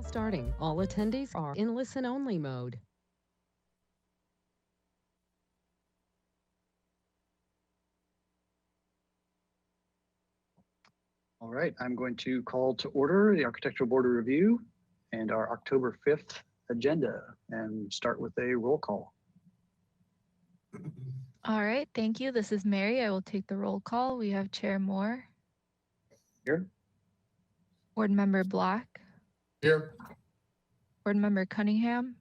starting. All attendees are in listen-only mode. All right, I'm going to call to order the Architectural Board of Review and our October 5th agenda and start with a roll call. All right, thank you. This is Mary. I will take the roll call. We have Chair Moore. Here. Board Member Black. Here. Board Member Cunningham.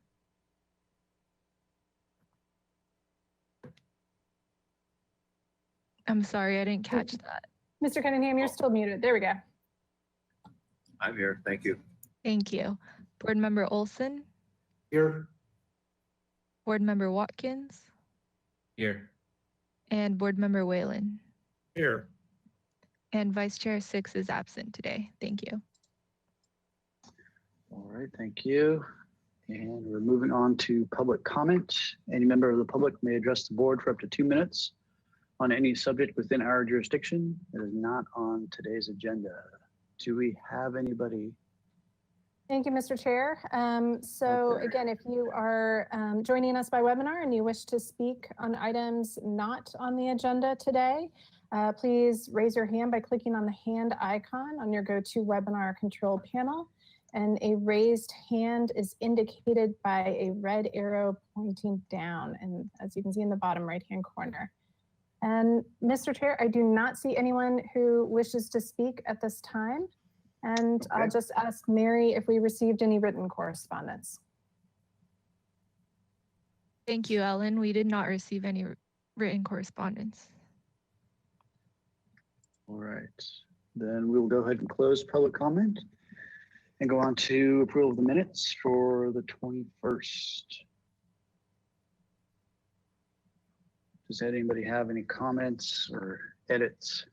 I'm sorry, I didn't catch that. Mr. Cunningham, you're still muted. There we go. I'm here. Thank you. Thank you. Board Member Olson. Here. Board Member Watkins. Here. And Board Member Whalen. Here. And Vice Chair Six is absent today. Thank you. All right, thank you. And we're moving on to public comment. Any member of the public may address the board for up to 2 minutes on any subject within our jurisdiction that is not on today's agenda. Do we have anybody? Thank you, Mr. Chair. So again, if you are joining us by webinar and you wish to speak on items not on the agenda today, please raise your hand by clicking on the hand icon on your GoToWebinar control panel. And a raised hand is indicated by a red arrow pointing down. And as you can see in the bottom right-hand corner. And Mr. Chair, I do not see anyone who wishes to speak at this time. And okay. I'll just ask Mary if we received any written correspondence. Thank you, Ellen. We did not receive any written correspondence. All right, then we'll go ahead and close public comment and go on to approval of the minutes for the 21st. Does anybody have any comments or edits?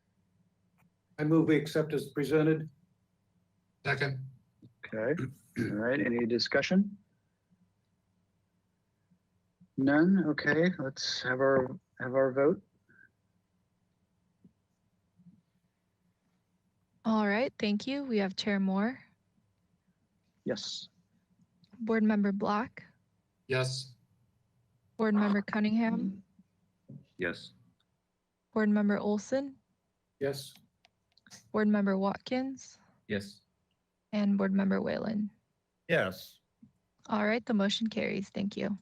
I move we accept as presented. Second. Okay, all right, any discussion? None, okay, let's have our vote. All right, thank you. We have Chair Moore. Yes. Board Member Black. Yes. Board Member Cunningham. Yes. Board Member Olson. Yes. Board Member Watkins. Yes. And Board Member Whalen. Yes. All right, the motion carries. Thank you.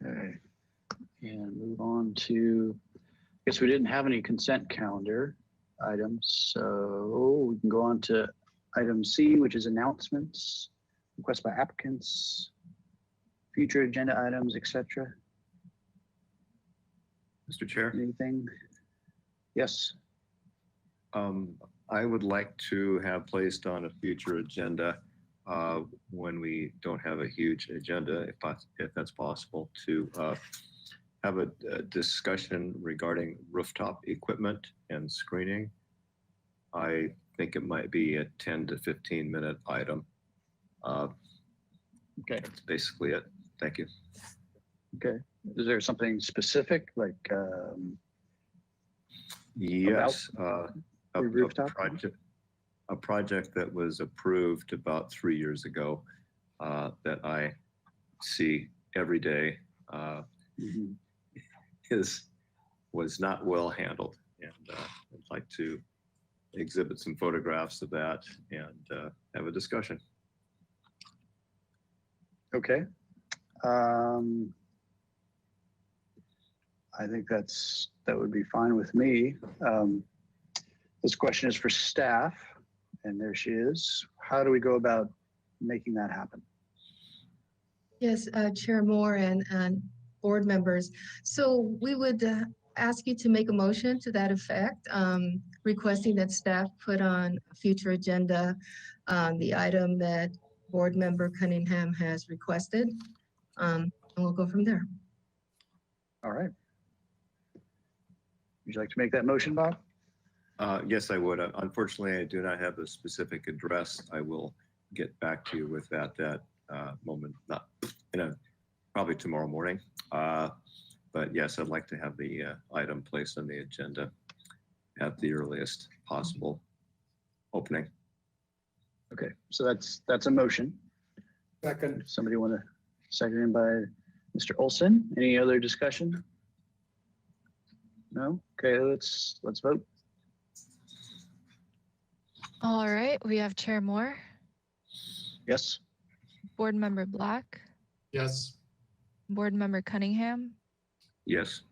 Okay, and move on to, I guess we didn't have any consent calendar items, so we can go on to item C, which is announcements, requests by applicants, future agenda items, etc. Mr. Chair? Anything? Yes. I would like to have placed on a future agenda when we don't have a huge agenda, if that's possible, to have a discussion regarding rooftop equipment and screening. I think it might be a 10 to 15 minute item. Okay. That's basically it. Thank you. Okay. Is there something specific like? Yes. A project that was approved about 3 years ago that I see every day was not well handled, and I'd like to exhibit some photographs of that and have a discussion. Okay. I think that would be fine with me. This question is for staff, and there she is. How do we go about making that happen? Yes, Chair Moore and board members. So we would ask you to make a motion to that effect, requesting that staff put on a future agenda the item that board member Cunningham has requested, and we'll go from there. All right. Would you like to make that motion, Bob? Yes, I would. Unfortunately, I do not have a specific address. I will get back to you with that moment, not probably tomorrow morning. But yes, I'd like to have the item placed on the agenda at the earliest possible opening. Okay, so that's a motion. Second. Somebody want to second by Mr. Olson? Any other discussion? No? Okay, let's vote. All right, we have Chair Moore, Yes? Board Member Black, Yes. Board Member Cunningham, Yes.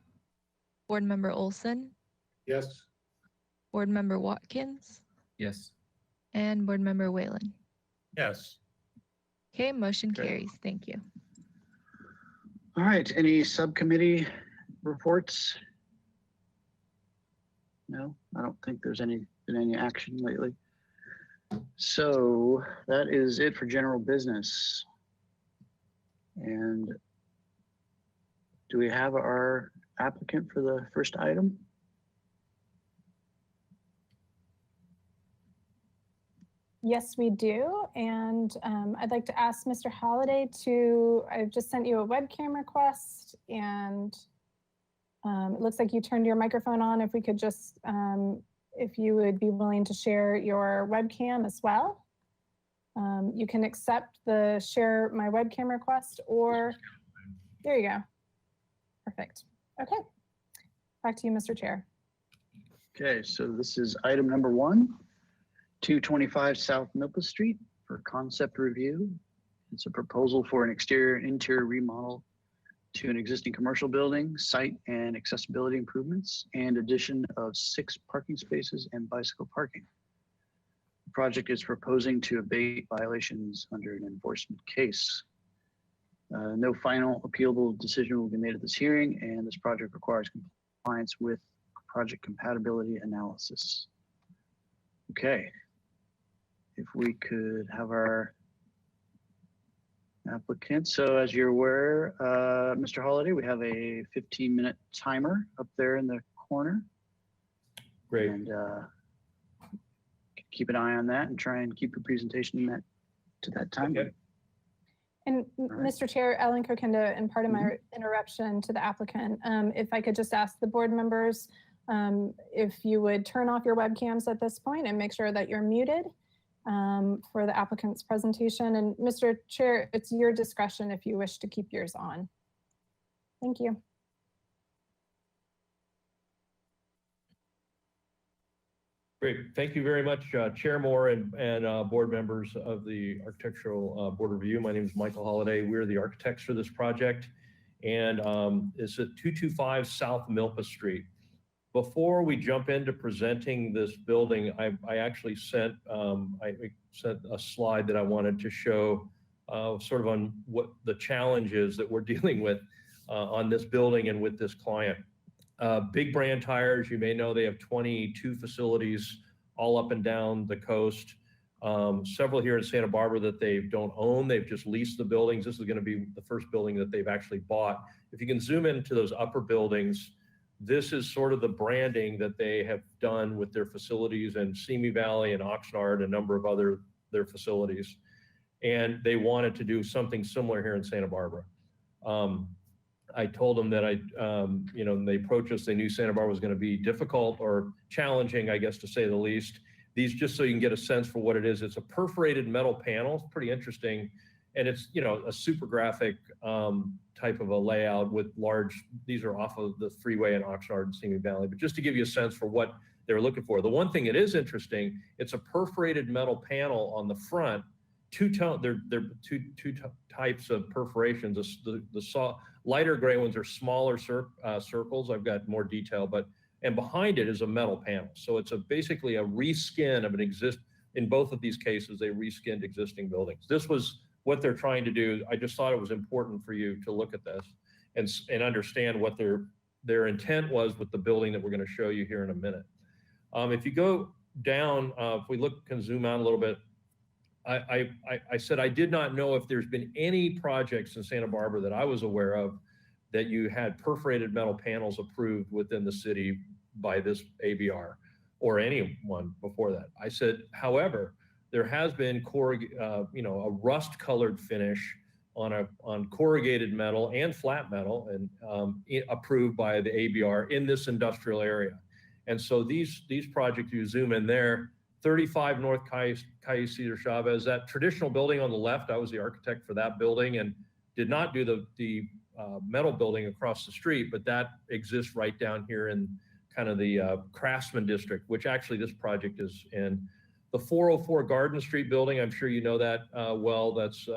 Board Member Olson, Yes. Board Member Watkins, Yes. and Board Member Whalen. Yes. Okay, motion Okay. carries. Thank you. All right, any subcommittee reports? No, I don't think there's been any action lately. So that is it for general business. And do we have our applicant for the first item? Yes, we do. And I'd like to ask Mr. Holliday I've just sent you a webcam request, and it looks like you turned your microphone on. If we could just, if you would be willing to share your webcam as well. You can accept the share my webcam request, or there you go. Perfect. Okay. Back to you, Mr. Chair. Okay, so this is item number 1, 225 South Milpa Street for concept review. It's a proposal for an exterior and interior remodel to an existing commercial building, site and accessibility improvements, and addition of 6 parking spaces and bicycle parking. The project is proposing to abate violations under an enforcement case. No final appealable decision will be made at this hearing, and this project requires compliance with project compatibility analysis. Okay. If we could have our applicant. So as you're aware, Mr. Holliday, we have a 15-minute timer up there in the corner. Great. And keep an eye on that and try and keep your presentation to that time. Okay. And right. Mr. Chair, Ellen Kokenda, and part of my interruption to the applicant, if I could just ask the board members, if you would turn off your webcams at this point and make sure that you're muted for the applicant's presentation. And Mr. Chair, it's your discretion if you wish to keep yours on. Thank you. Great. Thank you very much, Chair Moore and board members of the Architectural Board Review. My name is Michael Holliday. We're the architects for this project, and it's at 225 South Milpa Street. Before we jump into presenting this building, I actually sent a slide that I wanted to show sort of on what the challenge is that we're dealing with on this building and with this client. Big Brand Tires, you may know they have 22 facilities all up and down the coast. Several here in Santa Barbara that they don't own. They've just leased the buildings. This is going to be the first building that they've actually bought. If you can zoom into those upper buildings, this is sort of the branding that they have done with their facilities in Simi Valley and Oxnard and a number of their facilities. And they wanted to do something similar here in Santa Barbara. I told them that when they approached us, they knew Santa Barbara was going to be difficult or challenging, I guess, to say the least. These, just so you can get a sense for what it is, it's a perforated metal panel. It's pretty interesting. And it's, a super graphic type of a layout with these are off of the freeway in Oxnard and Simi Valley. But just to give you a sense for what they're looking for. The one thing that is interesting, it's a perforated metal panel on the front. They're two types of perforations. The lighter gray ones are smaller circles. I've got more detail, and behind it is a metal panel. So it's basically a reskin of in both of these cases, they reskinned existing buildings. This was what they're trying to do. I just thought it was important for you to look at this and understand what their intent was with the building that we're going to show you here in a minute. If you go down, if we can zoom out a little bit, I said I did not know if there's been any projects in Santa Barbara that I was aware of that you had perforated metal panels approved within the city by this ABR or anyone before that. I said, however, there has been a rust-colored finish on corrugated metal and flat metal and approved by the ABR in this industrial area. And so these projects, you zoom in there, 35 North Calle Cesar Chavez. That traditional building on the left, I was the architect for that building and did not do the metal building across the street, but that exists right down here in kind of the Craftsman District, which actually this project is in. The 404 Garden Street building, I'm sure you know that well, that's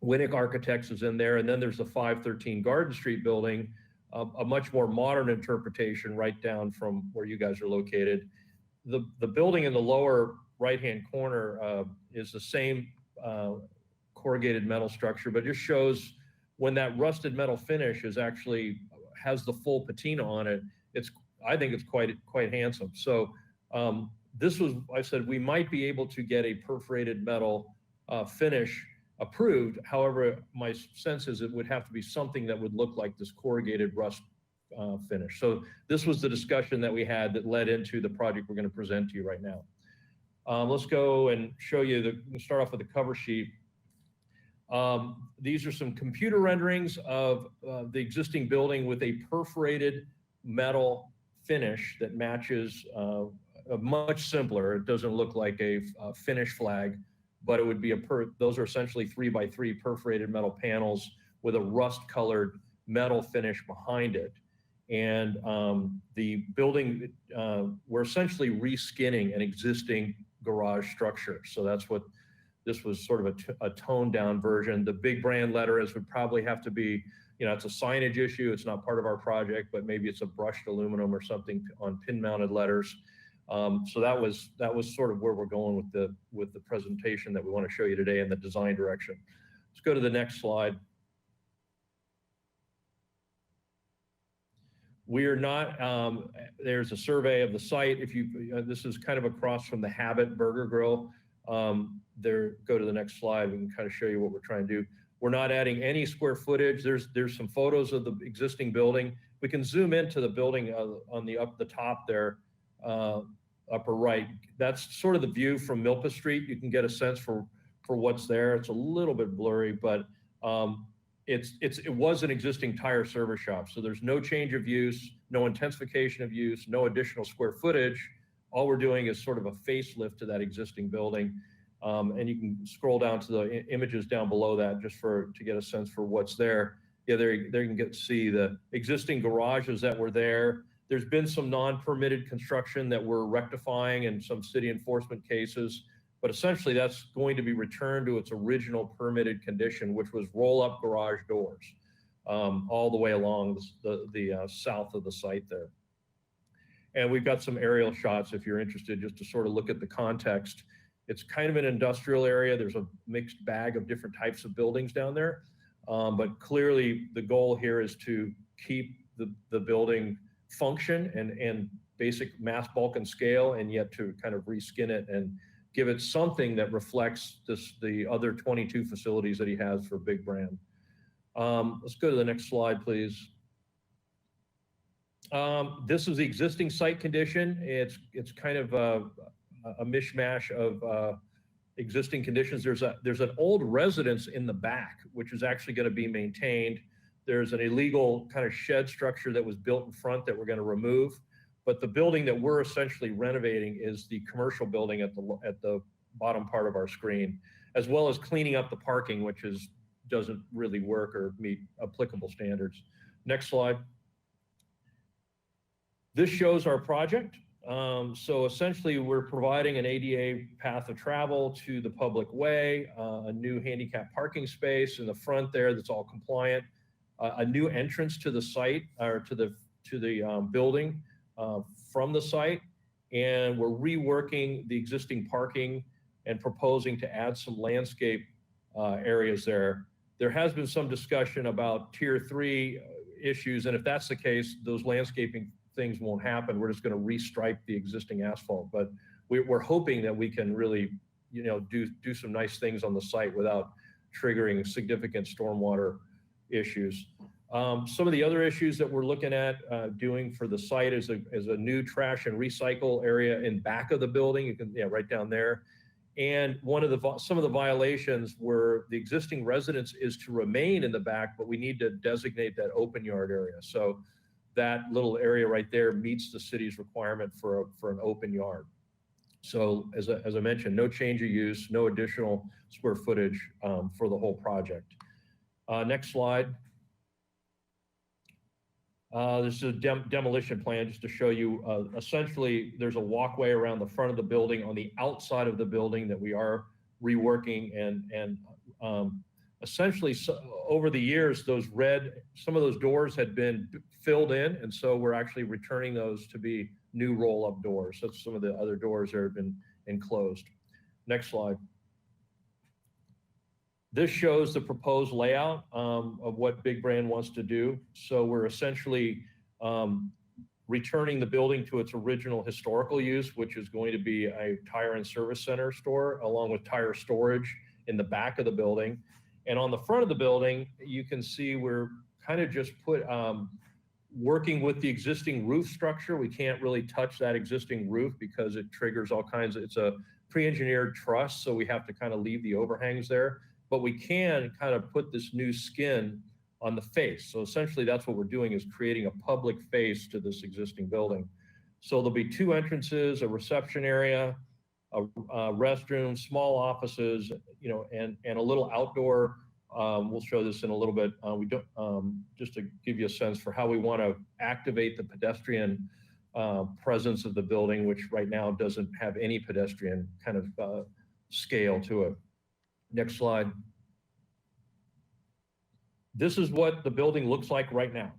Winnick Architects is in there. And then there's the 513 Garden Street building, a much more modern interpretation right down from where you guys are located. The building in the lower right-hand corner is the same corrugated metal structure, but just shows when that rusted metal finish is actually has the full patina on it. I think it's quite handsome. So this was, I said, we might be able to get a perforated metal finish approved. However, my sense is it would have to be something that would look like this corrugated rust finish. So this was the discussion that we had that led into the project we're going to present to you right now. Let's go and show you we'll start off with the cover sheet. These are some computer renderings of the existing building with a perforated metal finish that matches much simpler. It doesn't look like a finish flag, but it would be those are essentially 3x3 perforated metal panels with a rust colored metal finish behind it. And the building, we're essentially reskinning an existing garage structure. So that's what this was, sort of a toned down version. The big brand letters would probably have to be, it's a signage issue. It's not part of our project, but maybe it's a brushed aluminum or something on pin mounted letters. So that was sort of where we're going with the presentation that we want to show you today in the design direction. Let's go to the next slide. We are not, there's a survey of the site. This is kind of across from the Habit Burger Grill. Go to the next slide. We can kind of show you what we're trying to do. We're not adding any square footage. There's some photos of the existing building. We can zoom into the building on the top there, upper right. That's sort of the view from Milpa Street. You can get a sense for what's there. It's a little bit blurry, but it was an existing tire service shop. So there's no change of use, no intensification of use, no additional square footage. All we're doing is sort of a facelift to that existing building. And you can scroll down to the images down below that just to get a sense for what's there. Yeah, there you can get to see the existing garages that were there. There's been some non-permitted construction that we're rectifying in some city enforcement cases, but essentially that's going to be returned to its original permitted condition, which was roll-up garage doors all the way along the south of the site there. And we've got some aerial shots if you're interested, just to sort of look at the context. It's kind of an industrial area. There's a mixed bag of different types of buildings down there. But clearly the goal here is to keep the building function and basic mass, bulk, and scale, and yet to kind of reskin it and give it something that reflects the other 22 facilities that he has for Big Brand. Let's go to the next slide, please. This is the existing site condition. It's kind of a mishmash of existing conditions. There's an old residence in the back, which is actually going to be maintained. There's an illegal kind of shed structure that was built in front that we're going to remove. But the building that we're essentially renovating is the commercial building at the bottom part of our screen, as well as cleaning up the parking, which doesn't really work or meet applicable standards. Next slide. This shows our project. So essentially we're providing an ADA path of travel to the public way, a new handicap parking space in the front there that's all compliant, a new entrance to the site or to the building from the site. And we're reworking the existing parking and proposing to add some landscape areas there. There has been some discussion about tier 3 issues. And if that's the case, those landscaping things won't happen. We're just going to restripe the existing asphalt, but we're hoping that we can really, do some nice things on the site without triggering significant stormwater issues. Some of the other issues that we're looking at doing for the site is a new trash and recycle area in back of the building. You can, right down there. And some of the violations were the existing residence is to remain in the back, but we need to designate that open yard area. So that little area right there meets the city's requirement for an open yard. So as I mentioned, no change of use, no additional square footage for the whole project. Next slide. This is a demolition plan just to show you, essentially there's a walkway around the front of the building on the outside of the building that we are reworking, and essentially over the years, some of those doors had been filled in, and so we're actually returning those to be new roll-up doors. So some of the other doors that have been enclosed. Next slide. This shows the proposed layout of what Big Brand wants to do. So we're essentially returning the building to its original historical use, which is going to be a tire and service center store, along with tire storage in the back of the building. And on the front of the building, you can see we're kind of just working with the existing roof structure. We can't really touch that existing roof because it triggers all kinds of, it's a pre-engineered truss, so we have to kind of leave the overhangs there. But we can kind of put this new skin on the face. So essentially that's what we're doing, is creating a public face to this existing building. So there'll be 2 entrances, a reception area, a restroom, small offices, you know, and a little outdoor. We'll show this in a little bit. We don't, just to give you a sense for how we want to activate the pedestrian presence of the building, which right now doesn't have any pedestrian kind of scale to it. Next slide. This is what the building looks like right now.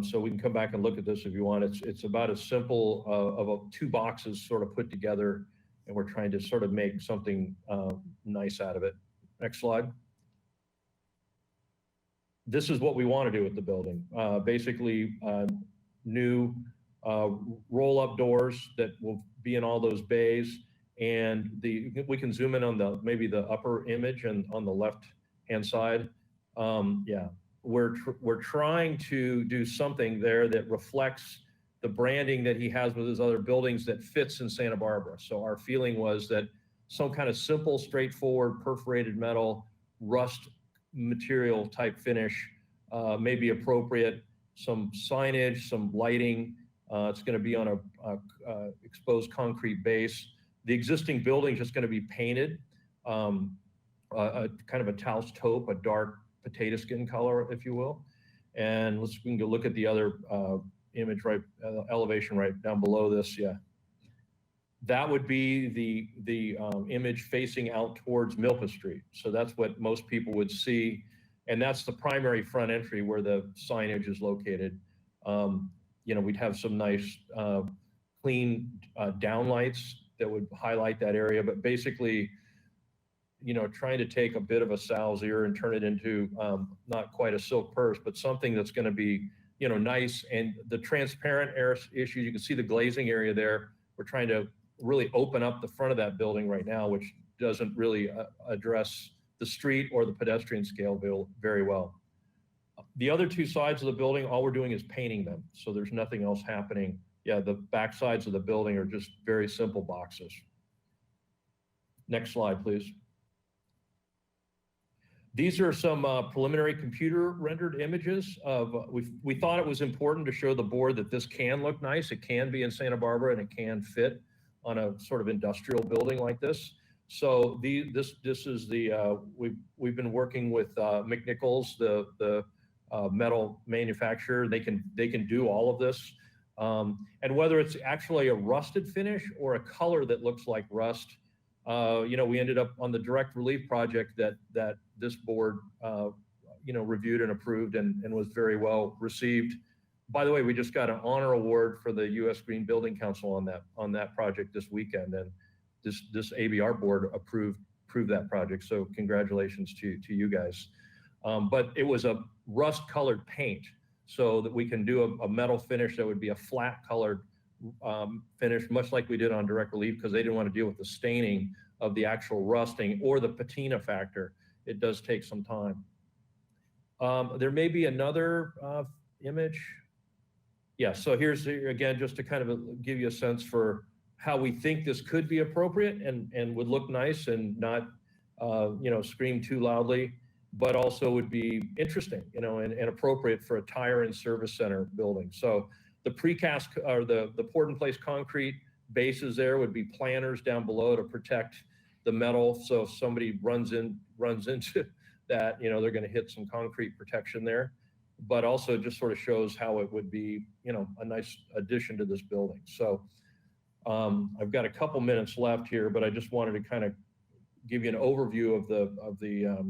So we can come back and look at this if you want. It's about as simple of 2 boxes sort of put together, and we're trying to sort of make something nice out of it. Next slide. This is what we want to do with the building. Basically, new roll-up doors that will be in all those bays. And we can zoom in on maybe the upper image and on the left-hand side. Yeah, we're trying to do something there that reflects the branding that he has with his other buildings that fits in Santa Barbara. So our feeling was that some kind of simple, straightforward, perforated metal, rust material type finish may be appropriate. Some signage, some lighting. It's going to be on a exposed concrete base. The existing building is just going to be painted, a kind of a Taos taupe, a dark potato skin color, if you will. And we can go look at the other image, right, elevation right down below this. Yeah, that would be the image facing out towards Milpa Street. So that's what most people would see, and that's the primary front entry where the signage is located. You know, we'd have some nice clean downlights that would highlight that area, but basically, you know, trying to take a bit of a sow's ear and turn it into not quite a silk purse, but something that's going to be, you know, nice. And the transparent air issues, you can see the glazing area there. We're trying to really open up the front of that building right now, which doesn't really address the street or the pedestrian scale very well. The other 2 sides of the building, all we're doing is painting them. So there's nothing else happening. Yeah, the back sides of the building are just very simple boxes. Next slide, please. These are some preliminary computer rendered images of, we thought it was important to show the board that this can look nice. It can be in Santa Barbara and it can fit on a sort of industrial building like this. So this is the, we've been working with McNichols, the metal manufacturer. They can do all of this. And whether it's actually a rusted finish or a color that looks like rust, you know, we ended up on the direct relief project that this board, you know, reviewed and approved and was very well received. By the way, we just got an honor award for the U.S. Green Building Council on that project this weekend, and this ABR board approved that project. So congratulations to you guys. But it was a rust colored paint, so that we can do a metal finish that would be a flat colored finish, much like we did on direct relief, because they didn't want to deal with the staining of the actual rusting or the patina factor. It does take some time. There may be another image. Yeah, so here's, again, just to kind of give you a sense for how we think this could be appropriate and would look nice and not, you know, scream too loudly. but also would be interesting, you know, and appropriate for a tire and service center building. So the precast or the poured in place concrete bases there would be planters down below to protect the metal. So if somebody runs into that, you know, they're going to hit some concrete protection there, but also just sort of shows how it would be, you know, a nice addition to this building. So I've got a couple minutes left here, but I just wanted to kind of give you an overview of the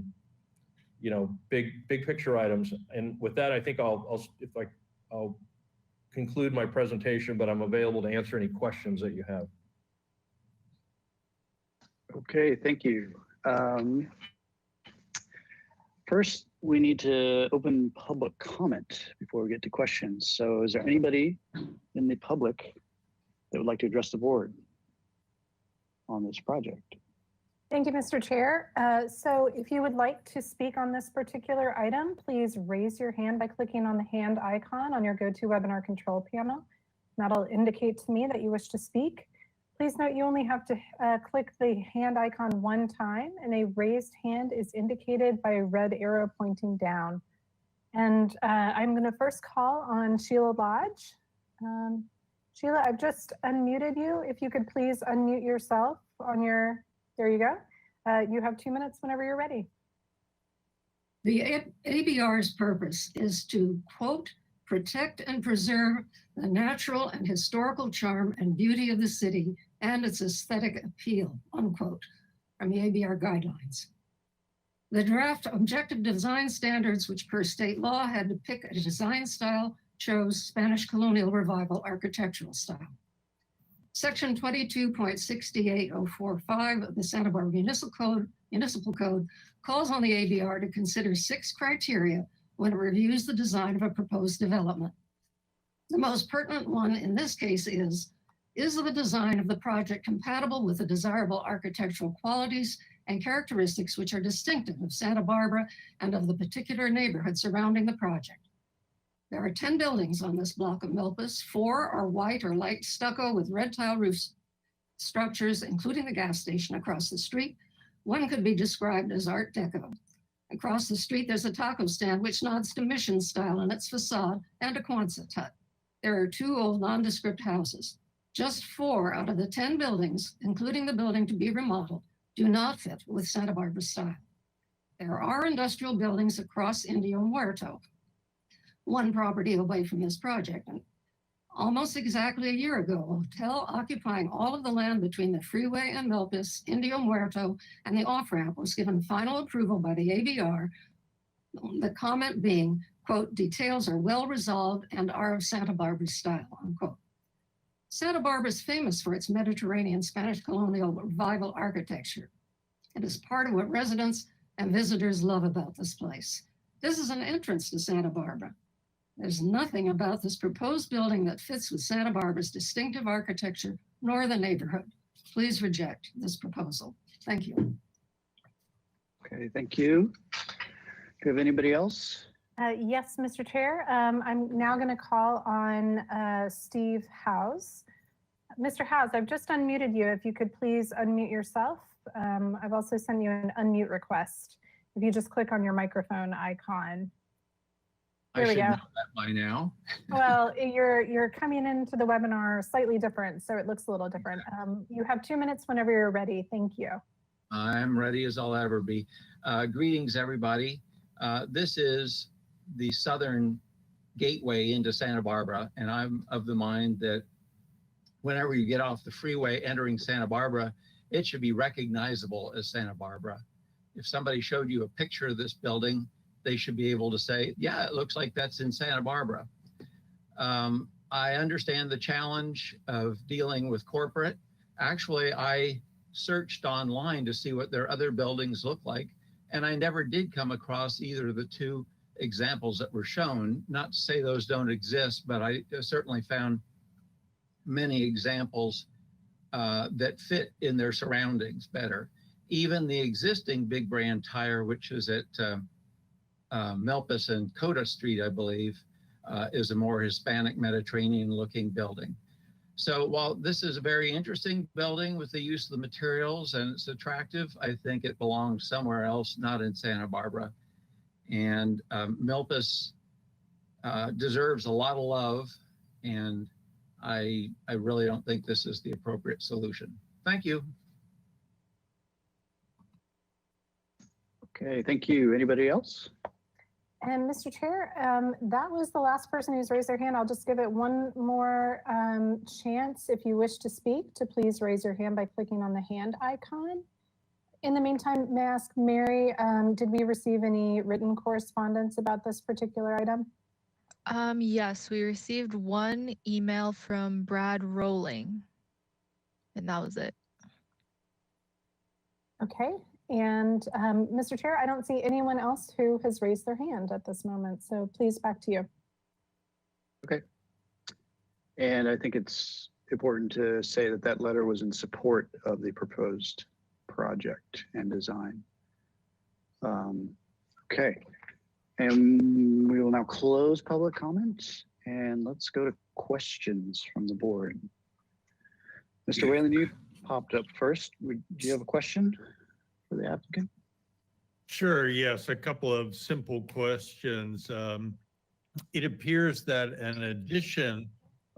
you know, big picture items. And with that, I think I'll conclude my presentation, but I'm available to answer any questions that you have. Okay, thank you. First, we need to open public comment before we get to questions. So is there anybody in the public that would like to address the board on this project? Thank you, Mr. Chair. So if you would like to speak on this particular item, please raise your hand by clicking on the hand icon on your GoToWebinar control panel. That'll indicate to me that you wish to speak. Please note you only have to click the hand icon one time, and a raised hand is indicated by a red arrow pointing down. And I'm going to first call on Sheila Lodge. Sheila, I've just unmuted you. If you could please unmute yourself on your, there you go. You have 2 minutes whenever you're ready. The ABR's purpose is to, quote, protect and preserve the natural and historical charm and beauty of the city and its aesthetic appeal, unquote, from the ABR guidelines. The draft objective design standards, which per state law had to pick a design style, chose Spanish Colonial Revival architectural style. Section 22.68045 of the Santa Barbara Municipal Code calls on the ABR to consider 6 criteria when it reviews the design of a proposed development. The most pertinent one in this case is the design of the project compatible with the desirable architectural qualities and characteristics which are distinctive of Santa Barbara and of the particular neighborhood surrounding the project? There are 10 buildings on this block of Milpas. 4 are white or light stucco with red tile roof structures, including the gas station across the street. One could be described as Art Deco. Across the street, there's a taco stand which nods to mission style in its facade and a Quonset hut. There are 2 old nondescript houses. Just 4 out of the 10 buildings, including the building to be remodeled, do not fit with Santa Barbara style. There are industrial buildings across Indio Muerto, one property away from this project. And almost exactly a year ago, a hotel occupying all of the land between the freeway and Milpas, Indio Muerto, and the off-ramp was given final approval by the ABR, the comment being, quote, details are well resolved and are of Santa Barbara style, unquote. Santa Barbara is famous for its Mediterranean Spanish Colonial Revival architecture. It is part of what residents and visitors love about this place. This is an entrance to Santa Barbara. There's nothing about this proposed building that fits with Santa Barbara's distinctive architecture nor the neighborhood. Please reject this proposal. Thank you. Okay, thank you. Do you have anybody else? Yes, Mr. Chair. I'm now going to call on Steve Howes. Mr. Howes, I've just unmuted you. If you could please unmute yourself. I've also sent you an unmute request. If you just click on your microphone icon. There we go. I should know that by now. Well, you're coming into the webinar slightly different, so it looks a little different. You have 2 minutes whenever you're ready. Thank you. I'm ready as I'll ever be. Greetings, everybody. This is the southern gateway into Santa Barbara, and I'm of the mind that whenever you get off the freeway entering Santa Barbara, it should be recognizable as Santa Barbara. If somebody showed you a picture of this building, they should be able to say, yeah, it looks like that's in Santa Barbara. I understand the challenge of dealing with corporate. Actually, I searched online to see what their other buildings look like, and I never did come across either of the 2 examples that were shown. Not to say those don't exist, but I certainly found many examples that fit in their surroundings better. Even the existing Big Brand Tire, which is at Milpas and Coda Street, I believe, is a more Hispanic Mediterranean looking building. So while this is a very interesting building with the use of the materials and it's attractive, I think it belongs somewhere else, not in Santa Barbara. And Milpas deserves a lot of love, and I really don't think this is the appropriate solution. Thank you. Okay, thank you. Anybody else? And Mr. Chair, that was the last person who's raised their hand. I'll just give it one more chance. If you wish to speak, to please raise your hand by clicking on the hand icon. In the meantime, may I ask Mary, did we receive any written correspondence about this particular item? Yes, we received one email from Brad Rowling, and that was it. Okay, and Mr. Chair, I don't see anyone else who has raised their hand at this moment, so please back to you. Okay. And I think it's important to say that that letter was in support of the proposed project and design. Okay, and we will now close public comments and let's go to questions from the board. Mr. Whalen, you popped up first. Do you have a question for the applicant? Sure, yes, a couple of simple questions. It appears that an addition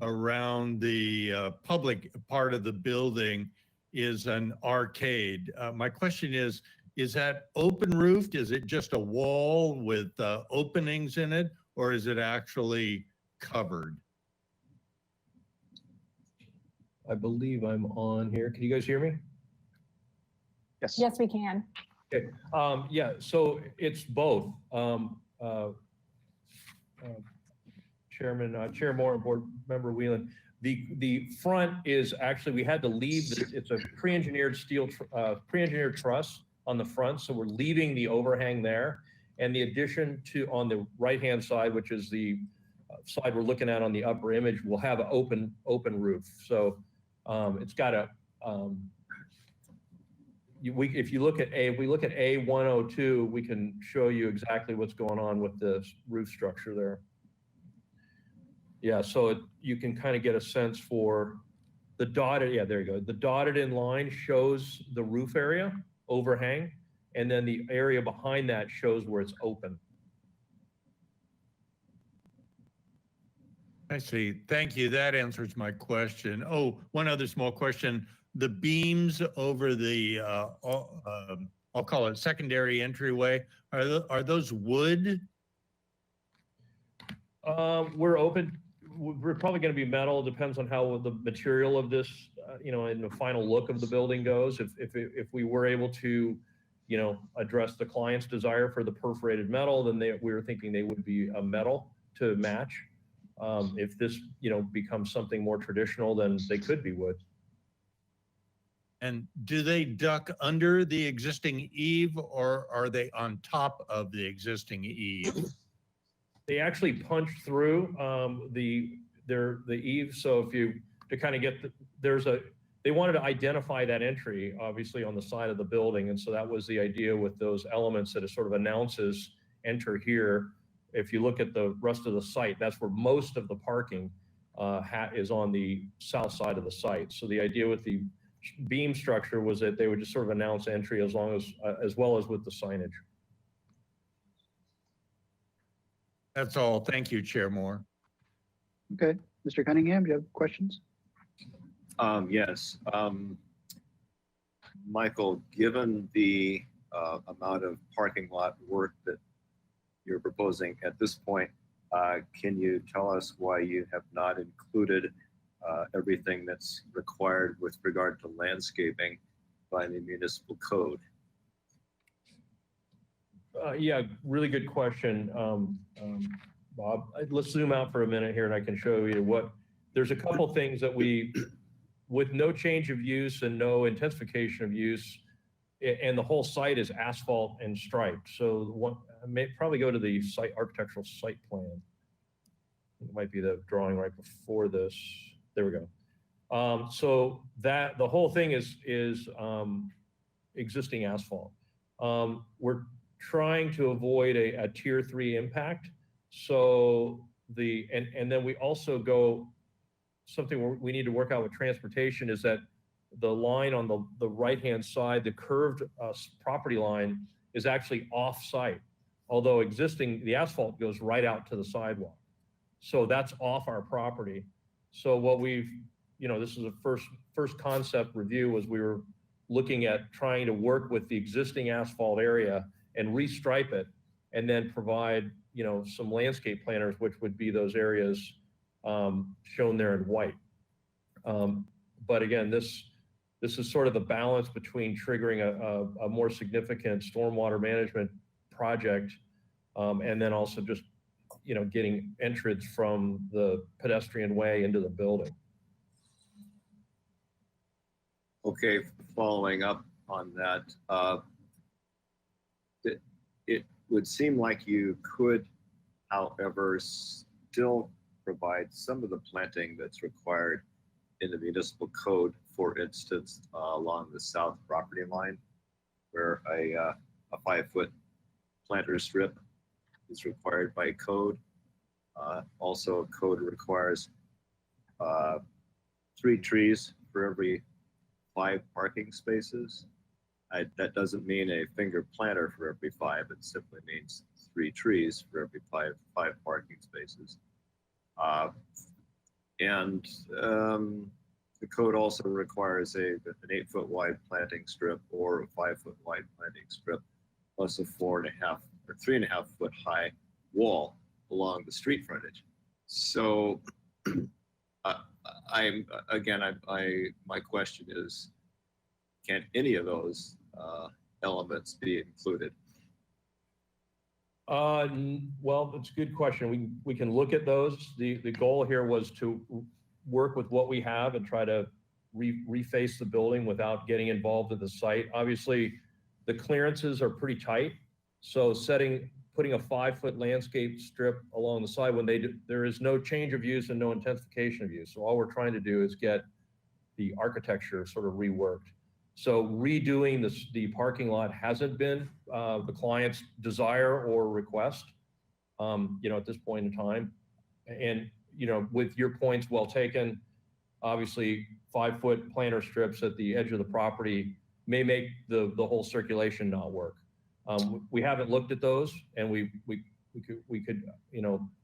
around the public part of the building is an arcade. My question is that open roofed? Is it just a wall with openings in it, or is it actually covered? I believe I'm on here. Can you guys hear me? Yes. Yes, we can. Okay. Yeah, so it's both. Chair Moore and Board Member Whelan. The front is actually, we had to leave, it's a pre-engineered steel, pre-engineered truss on the front. So we're leaving the overhang there. And the addition to, on the right-hand side, which is the side we're looking at on the upper image, will have an open roof. So it's got a, if we look at A102, we can show you exactly what's going on with the roof structure there. Yeah, so you can kind of get a sense for the dotted, yeah, there you go. The dotted in line shows the roof area, overhang, and then the area behind that shows where it's open. I see. Thank you. That answers my question. Oh, one other small question. The beams over the, I'll call it secondary entryway, are those wood? We're open. We're probably going to be metal. Depends on how the material of this, in the final look of the building goes. If we were able to, address the client's desire for the perforated metal, then we were thinking they would be a metal to match. If this, becomes something more traditional, then they could be wood. And do they duck under the existing eave, or are they on top of the existing eave? They actually punch through the eave. So if you, to kind of get, they wanted to identify that entry, obviously on the side of the building. And so that was the idea with those elements that it sort of announces, enter here. If you look at the rest of the site, that's where most of the parking is on the south side of the site. So the idea with the beam structure was that they would just sort of announce entry as well as with the signage. That's all. Thank you, Chair Moore. Okay, Mr. Cunningham, do you have questions? Yes. Michael, given the amount of parking lot work that you're proposing at this point, can you tell us why you have not included everything that's required with regard to landscaping by the municipal code? Yeah, really good question, Bob. Let's zoom out for a minute here and I can show you there's a couple things that with no change of use and no intensification of use, and the whole site is asphalt and striped. So I may probably go to the architectural site plan. It might be the drawing right before this. There we go. So the whole thing is existing asphalt. We're trying to avoid a tier 3 impact. So and then we also go, something we need to work out with transportation is that the line on the right-hand side, the curved property line is actually off-site. although existing, the asphalt goes right out to the sidewalk. So that's off our property. So what we've, this is a first concept review, was we were looking at trying to work with the existing asphalt area and restripe it, and then provide, some landscape planters, which would be those areas shown there in white. But again, this is sort of the balance between triggering a more significant stormwater management project, and then also just, getting entrance from the pedestrian way into the building. Okay, following up on that, it would seem like you could, however, still provide some of the planting that's required in the municipal code, for instance, along the south property line, where a 5-foot planter strip is required by code. Also, code requires 3 trees for every 5 parking spaces. That doesn't mean a finger planter for every 5. It simply means 3 trees for every 5 parking spaces. The code also requires an 8-foot wide planting strip or a 5-foot wide planting strip, plus a 4.5 or 3.5 foot high wall along the street frontage. So, my question is, can any of those elements be included? Well, it's a good question. We can look at those. The goal here was to work with what we have and try to reface the building without getting involved at the site. Obviously, the clearances are pretty tight. So putting a 5-foot landscape strip along the side when there is no change of use and no intensification of use. So all we're trying to do is get the architecture sort of reworked. So redoing the parking lot hasn't been the client's desire or request, at this point in time. And, with your points well taken, obviously 5-foot planter strips at the edge of the property may make the whole circulation not work. We haven't looked at those, and we could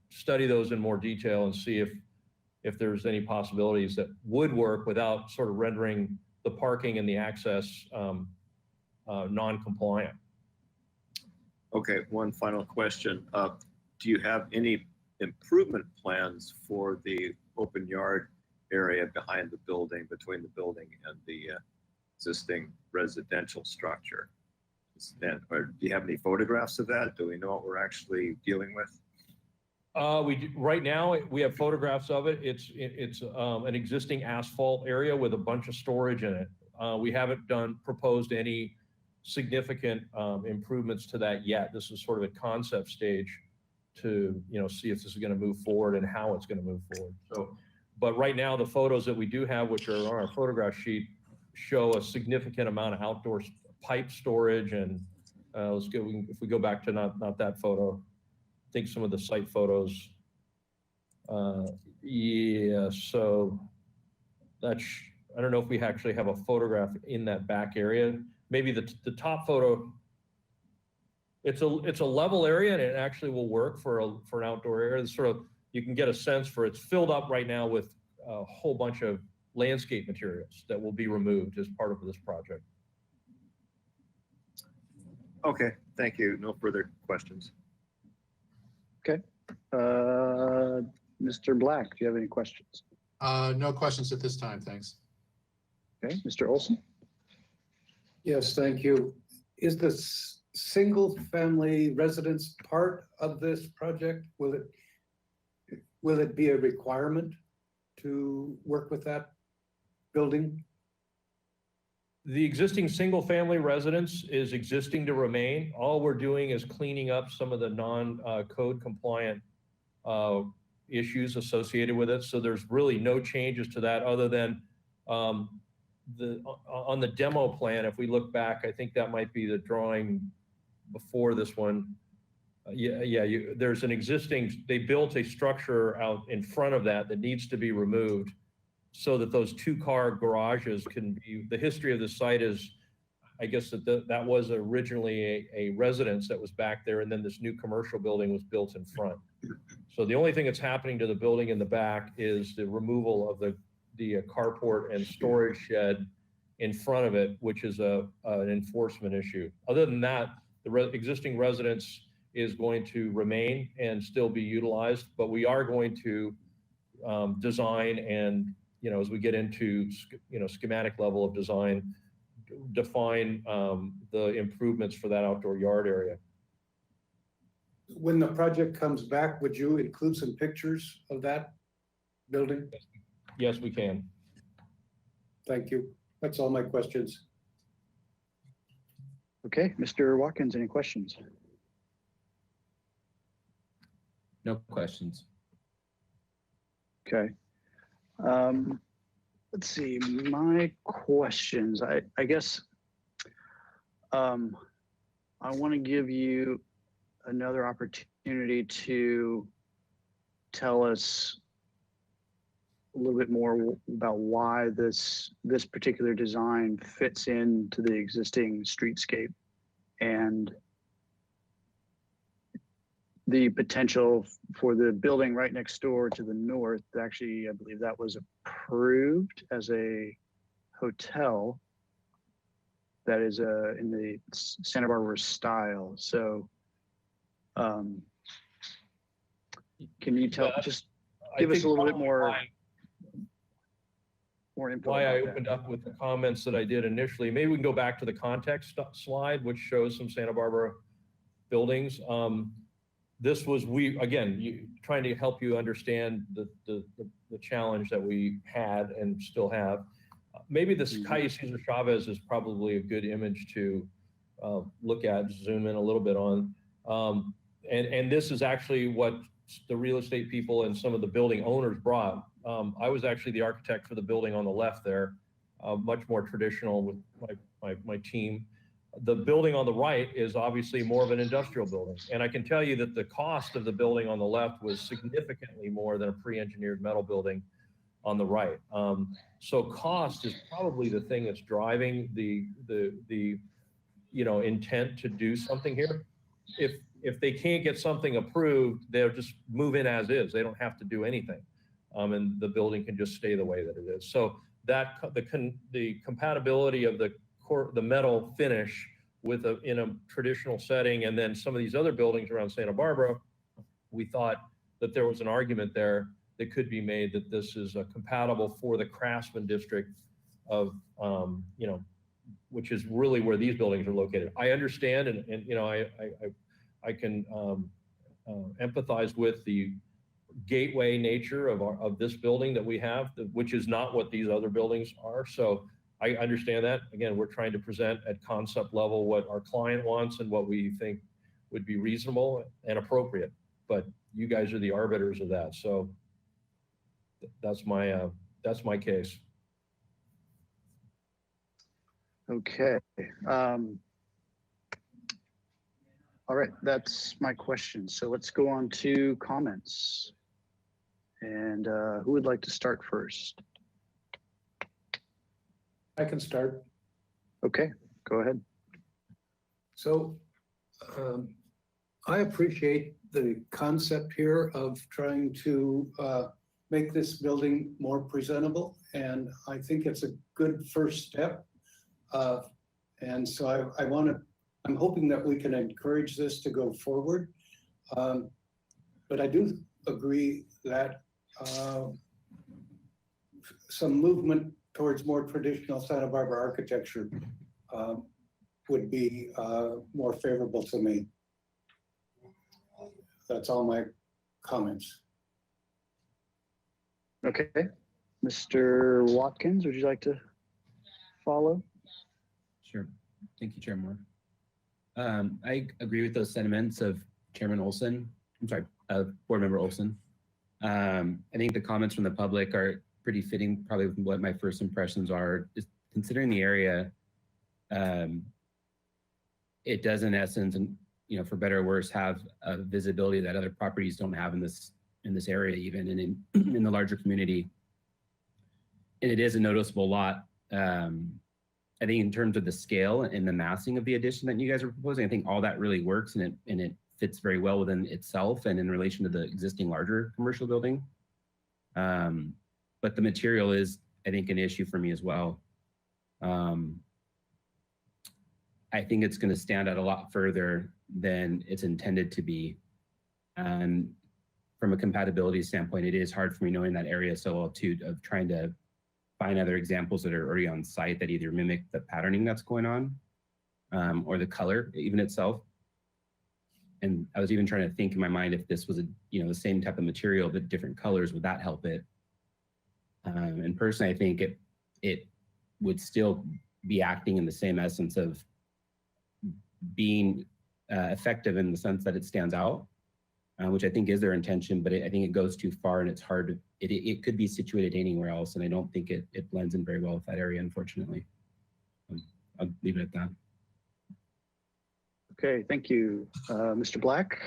study those in more detail and see if there's any possibilities that would work without sort of rendering the parking and the access non-compliant. Okay, one final question. Do you have any improvement plans for the open yard area behind the building, between the building and the existing residential structure? Or do you have any photographs of that? Do we know what we're actually dealing with? Right now, we have photographs of it. It's an existing asphalt area with a bunch of storage in it. We haven't proposed any significant improvements to that yet. This is sort of a concept stage to see if this is going to move forward and how it's going to move forward. So, but right now, the photos that we do have, which are on our photograph sheet, show a significant amount of outdoor pipe storage. And if we go back to not that photo, I think some of the site photos. Yeah, so that's, I don't know if we actually have a photograph in that back area. Maybe the top photo, it's a level area, and it actually will work for an outdoor area. It's sort of, you can get a sense for, it's filled up right now with a whole bunch of landscape materials that will be removed as part of this project. Okay, thank you. No further questions. Okay. Mr. Black, do you have any questions? No questions at this time, thanks. Okay, Mr. Olson? Yes, thank you. Is this single-family residence part of this project? Will it be a requirement to work with that building? The existing single-family residence is existing to remain. All we're doing is cleaning up some of the non-code compliant issues associated with it. So there's really no changes to that other than on the demo plan. If we look back, I think that might be the drawing before this one. There's an existing, they built a structure out in front of that needs to be removed so that those 2-car garages can be, the history of the site is I guess that was originally a residence that was back there, and then this new commercial building was built in front. So the only thing that's happening to the building in the back is the removal of the carport and storage shed in front of it, which is an enforcement issue. Other than that, the existing residence is going to remain and still be utilized, but we are going to design and, as we get into, schematic level of design, define the improvements for that outdoor yard area. When the project comes back, would you include some pictures of that building? Yes, we can. Thank you. That's all my questions. Okay, Mr. Watkins, any questions? No questions. Okay. Let's see, my questions, I guess, I want to give you another opportunity to tell us a little bit more about why this particular design fits into the existing streetscape and the potential for the building right next door to the north. Actually, I believe that was approved as a hotel that is in the Santa Barbara style. So can you just give us a little bit more info? Why I opened up with the comments that I did initially. Maybe we can go back to the context slide, which shows some Santa Barbara buildings. This was, trying to help you understand the challenge that we had and still have. Maybe this Calle Cesar Chavez is probably a good image to look at, zoom in a little bit on. And this is actually what the real estate people and some of the building owners brought. I was actually the architect for the building on the left there, much more traditional with my team. The building on the right is obviously more of an industrial building. And I can tell you that the cost of the building on the left was significantly more than a pre-engineered metal building on the right. So cost is probably the thing that's driving the intent to do something here. If they can't get something approved, they'll just move in as is. They don't have to do anything. And the building can just stay the way that it is. So that the compatibility of the metal finish in a traditional setting, and then some of these other buildings around Santa Barbara, we thought that there was an argument there that could be made that this is compatible for the craftsman district of, which is really where these buildings are located. I understand, and I can empathize with the gateway nature of this building that we have, which is not what these other buildings are. So I understand that. Again, we're trying to present at concept level what our client wants and what we think would be reasonable and appropriate. But you guys are the arbiters of that. So that's my case. Okay. All right, that's my question. So let's go on to comments. And who would like to start first? I can start. Okay, go ahead. So I appreciate the concept here of trying to make this building more presentable. And I think it's a good first step. And so I'm hoping that we can encourage this to go forward. But I do agree that some movement towards more traditional Santa Barbara architecture would be more favorable to me. That's all my comments. Okay, Mr. Watkins, would you like to follow? Sure. Thank you, Chair Moore. I agree with those sentiments of Chairman Olson. I'm sorry, Board Member Olson. I think the comments from the public are pretty fitting, probably with what my first impressions are. Just considering the area, it does in essence, and for better or worse, have a visibility that other properties don't have in this area, even and in the larger community. And it is a noticeable lot. I I think in terms of the scale and the massing of the addition that you guys are proposing, I think all that really works, and it fits very well within itself and in relation to the existing larger commercial building. But the material is, I think, an issue for me as well. I think it's going to stand out a lot further than it's intended to be. And from a compatibility standpoint, it is hard for me knowing that area so well too, of trying to find other examples that are already on site that either mimic the patterning that's going on, or the color even itself. And I was even trying to think in my mind, if this was the same type of material but different colors, would that help it? And personally, I think it would still be acting in the same essence of being effective in the sense that it stands out, which I think is their intention, but I think it goes too far, and it's hard to, it could be situated anywhere else, and I don't think it blends in very well with that area, unfortunately. I'll leave it at that. Okay, thank you. Mr. Black?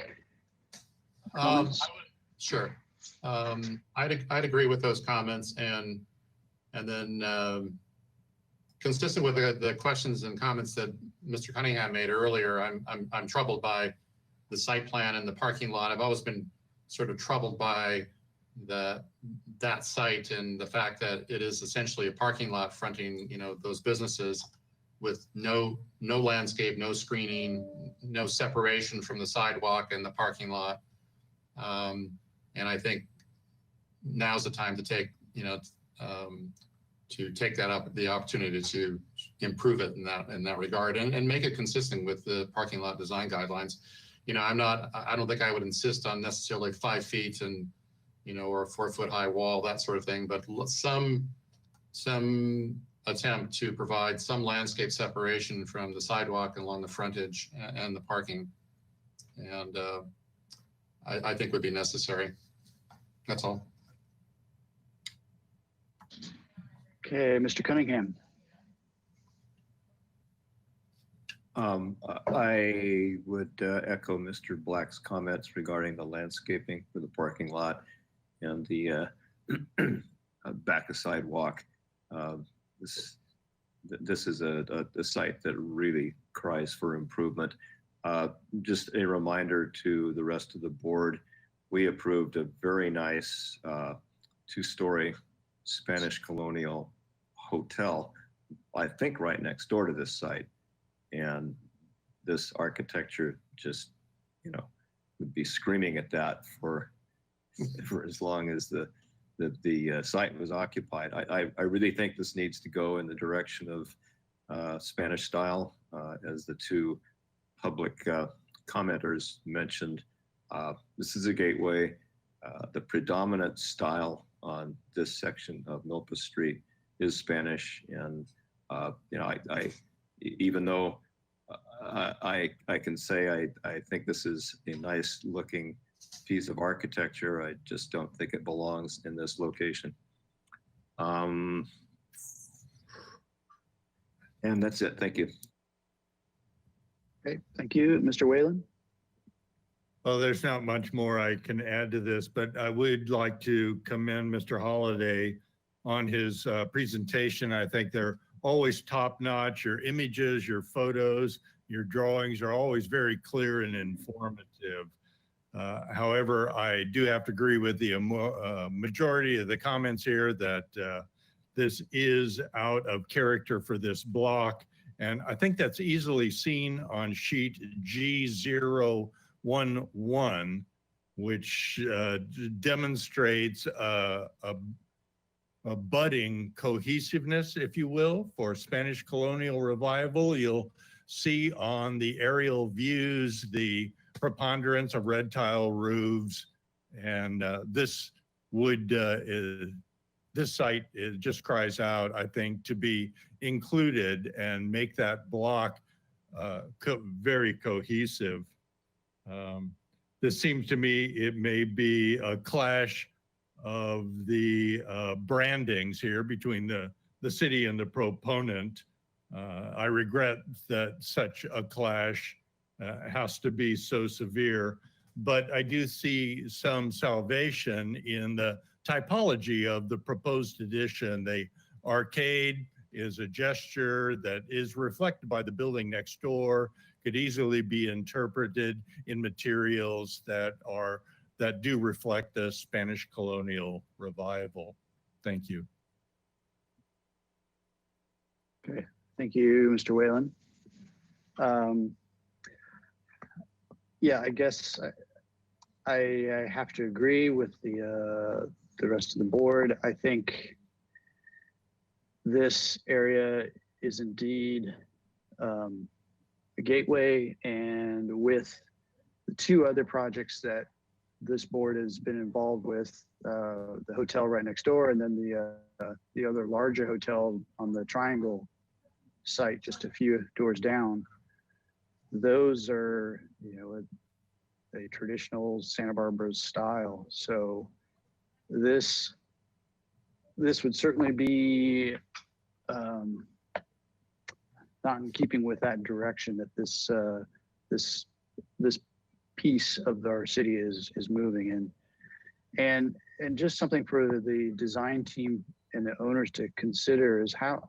Sure. I'd agree with those comments, and then consistent with the questions and comments that Mr. Cunningham made earlier, I'm troubled by the site plan and the parking lot. I've always been sort of troubled by that site and the fact that it is essentially a parking lot fronting, those businesses, with no landscape, no screening, no separation from the sidewalk and the parking lot. And I think now's the time to take, the opportunity to improve it in that regard, and make it consistent with the parking lot design guidelines. I don't think I would insist on necessarily 5 feet and, or a 4-foot high wall, that sort of thing, but some attempt to provide some landscape separation from the sidewalk along the frontage and the parking. And I think would be necessary. That's all. Okay, Mr. Cunningham. I would echo Mr. Black's comments regarding the landscaping for the parking lot and the back of sidewalk. This is a site that really cries for improvement. Just a reminder to the rest of the board, we approved a very nice 2-story Spanish Colonial hotel, I think right next door to this site. And this architecture just, would be screaming at that for as long as the site was occupied. I really think this needs to go in the direction of Spanish style, as the 2 public commenters mentioned. This is a gateway. The predominant style on this section of Milpa Street is Spanish, and even though I can say I think this is a nice looking piece of architecture, I just don't think it belongs in this location. And that's it. Thank you. Okay, thank you. Mr. Whalen? Well, there's not much more I can add to this, but I would like to commend Mr. Holliday on his presentation. I think they're always top-notch. Your images, your photos, your drawings are always very clear and informative. However, I do have to agree with the majority of the comments here that this is out of character for this block. And I think that's easily seen on sheet G011, which demonstrates a budding cohesiveness, if you will, for Spanish Colonial revival. You'll see on the aerial views the preponderance of red tile roofs, and this site, it just cries out, I think, to be included and make that block very cohesive. This seems to me it may be a clash of the brandings here between the city and the proponent. I regret that such a clash has to be so severe, but I do see some salvation in the typology of the proposed addition. The arcade is a gesture that is reflected by the building next door, could easily be interpreted in materials that do reflect the Spanish colonial revival. Thank you. Okay, thank you, Mr. Whalen. Yeah, I guess I have to agree with the rest of the board. I think this area is indeed a gateway, and with the two other projects that this board has been involved with, the hotel right next door, and then the other larger hotel on the Triangle site just a few doors down. Those are, a traditional Santa Barbara style. So this would certainly be not in keeping with that direction that this piece of our city is moving in. And just something for the design team and the owners to consider is how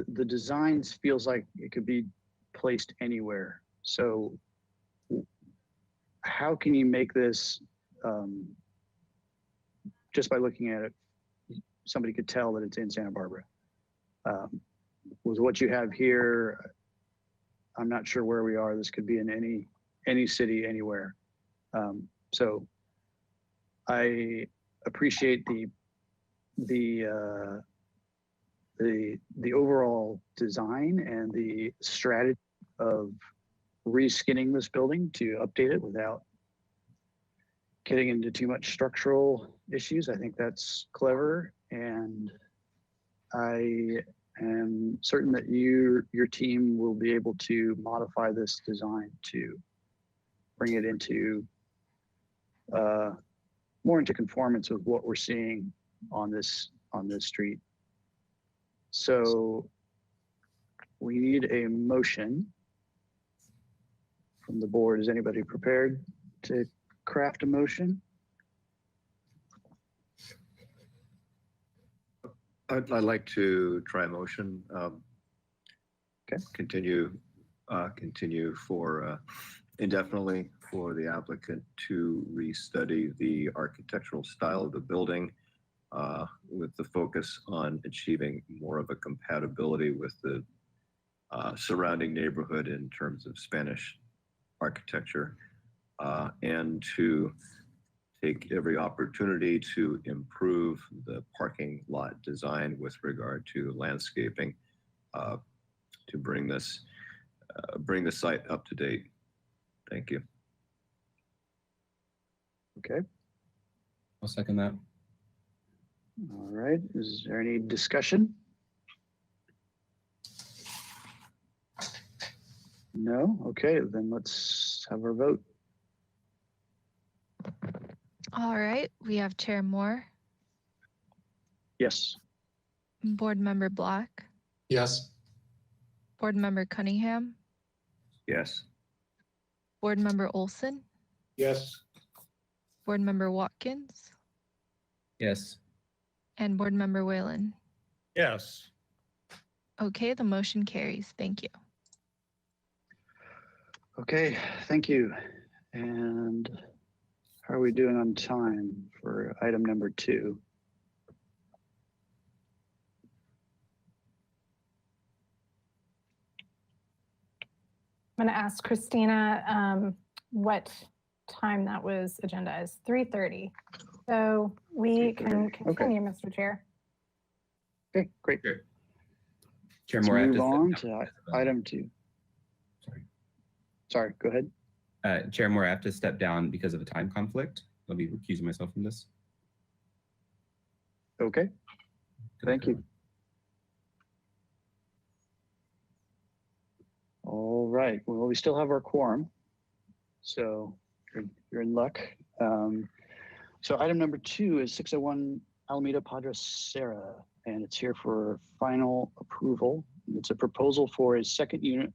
the designs feels like it could be placed anywhere. So how can you make this, just by looking at it, somebody could tell that it's in Santa Barbara. With what you have here, I'm not sure where we are. This could be in any city, anywhere. So I appreciate the overall design and the strategy of reskinning this building to update it without getting into too much structural issues. I think that's clever, and I am certain that your team will be able to modify this design to bring it into more into conformance with what we're seeing on this street. So we need a motion from the board. Is anybody prepared to craft a motion? I'd like to try a motion. Okay. Continue for indefinitely for the applicant to restudy the architectural style of the building with the focus on achieving more of a compatibility with the surrounding neighborhood in terms of Spanish architecture, and to take every opportunity to improve the parking lot design with regard to landscaping to bring the site up to date. Thank you. Okay. I'll second that. All right. Is there any discussion? No? Okay, then let's have our vote. All right, we have Chair Moore, Yes. Board Member Black, Yes. Board Member Cunningham, Yes. Board Member Olson, Yes. Board Member Watkins, Yes. and Board Member Whalen. Yes. Okay, the motion carries. Thank you. Okay, thank you. And how are we doing on time for item number 2? I'm going to ask Christina what time that was agendized. 3:30. So we can continue, Mr. Chair. Okay, great. Chair Let's Moore, I have move to on step down. to item 2. Sorry, go ahead. Chair Moore, I have to step down because of a time conflict. I'll be recusing myself from this. Okay, thank you. All right, well, we still have our quorum, so you're in luck. So item number 2 is 601 Alameda Padre Serra, and it's here for final approval. It's a proposal for a second unit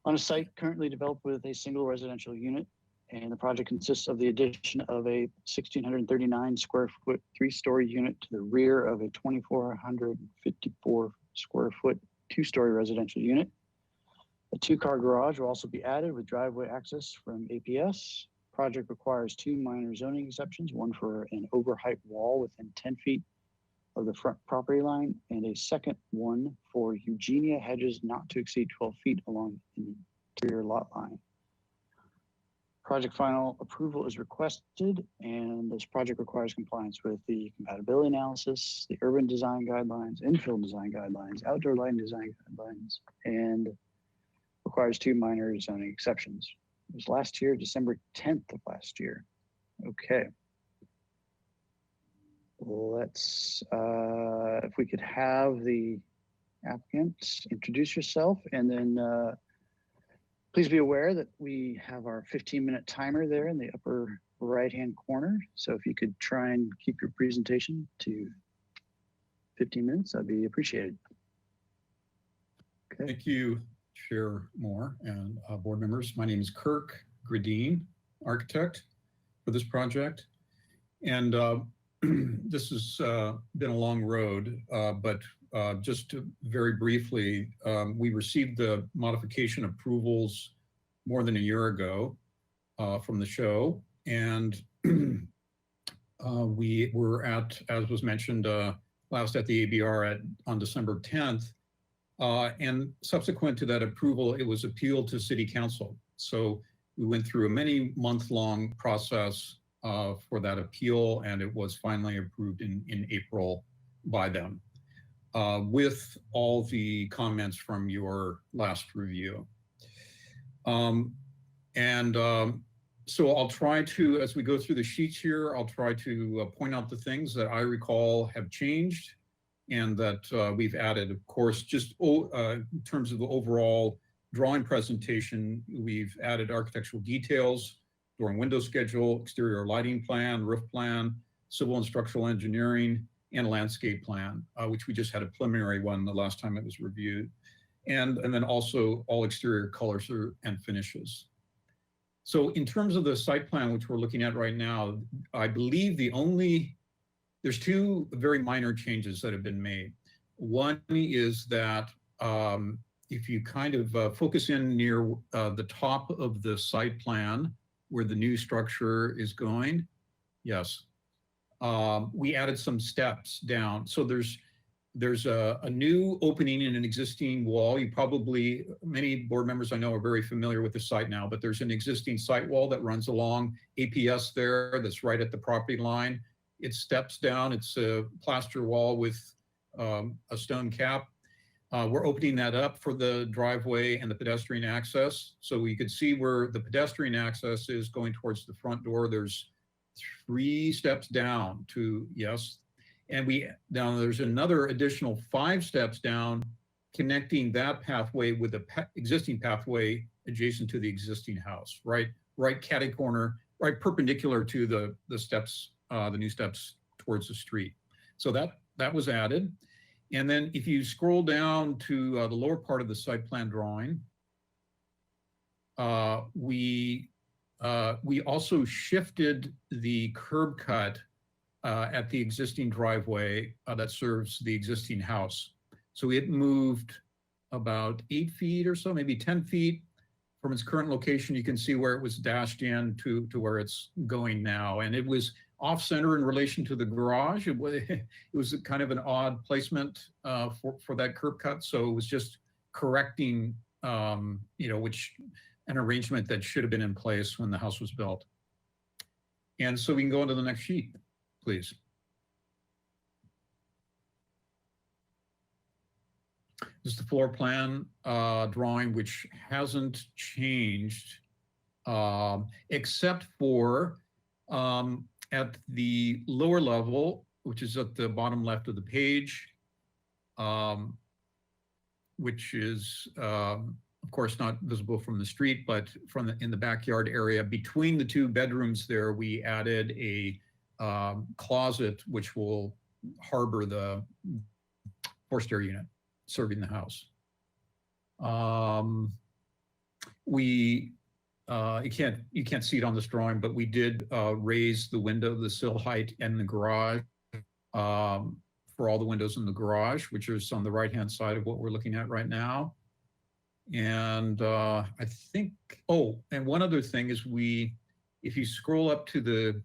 on a site currently developed with a single residential unit And the project consists of the addition of a 1,639 square foot, 3-story unit to the rear of a 2,454 square foot, 2-story residential unit. A 2-car garage will also be added with driveway access from APS. Project requires 2 minor zoning exceptions, one for an overheight wall within 10 feet of the front property line, and a second one for Eugenia hedges not to exceed 12 feet along the interior lot line. Project final approval is requested, and this project requires compliance with the compatibility analysis, the urban design guidelines, infill design guidelines, outdoor lighting design guidelines, and requires 2 minor zoning exceptions. It was last year, December 10th of last year. Okay. Let's, if we could have the applicant introduce yourself, and then please be aware that we have our 15-minute timer there in the upper right-hand corner. So if you could try and keep your presentation to 15 minutes, that'd be appreciated. Okay. Thank you, Chair Moore and board members. My name is Kirk Gradine, architect for this project. And this has been a long road, but just very briefly, we received the modification approvals more than a year ago from the show. And we were at, as was mentioned, last at the ABR on December 10th. And subsequent to that approval, it was appealed to City Council. So we went through a many month-long process for that appeal, and it was finally approved in April by them, with all the comments from your last review. So I'll try to, as we go through the sheets here, I'll try to point out the things that I recall have changed and that we've added. Of course, just in terms of the overall drawing presentation, we've added architectural details, door and window schedule, exterior lighting plan, roof plan, civil and structural engineering, and landscape plan, which we just had a preliminary one the last time it was reviewed. And then also all exterior colors and finishes. So in terms of the site plan, which we're looking at right now, I believe there's 2 very minor changes that have been made. One is that if you kind of focus in near the top of the site plan where the new structure is going, yes, we added some steps down. So there's a new opening in an existing wall. You probably, many board members I know are very familiar with the site now, but there's an existing site wall that runs along APS there that's right at the property line. It steps down, it's a plaster wall with a stone cap. We're opening that up for the driveway and the pedestrian access. So we could see where the pedestrian access is going towards the front door. There's 3 steps down to, yes. And now there's another additional 5 steps down connecting that pathway with the existing pathway adjacent to the existing house, right catty corner, right perpendicular to the steps, the new steps towards the street. So that was added. And then if you scroll down to the lower part of the site plan drawing, we also shifted the curb cut at the existing driveway that serves the existing house. So it moved about 8 feet or so, maybe 10 feet from its current location. You can see where it was dashed in to where it's going now. And it was off center in relation to the garage. It was kind of an odd placement for that curb cut. So it was just correcting, which an arrangement that should have been in place when the house was built. And so we can go into the next sheet, please. This is the floor plan drawing, which hasn't changed except for at the lower level, which is at the bottom left of the page, which is, of course, not visible from the street, but in the backyard area between the 2 bedrooms there, we added a closet which will harbor the forced air unit serving the house. We you can't see it on this drawing, but we did raise the window, the sill height in the garage for all the windows in the garage, which is on the right-hand side of what we're looking at right now. And I think, oh, and one other thing is if you scroll up to the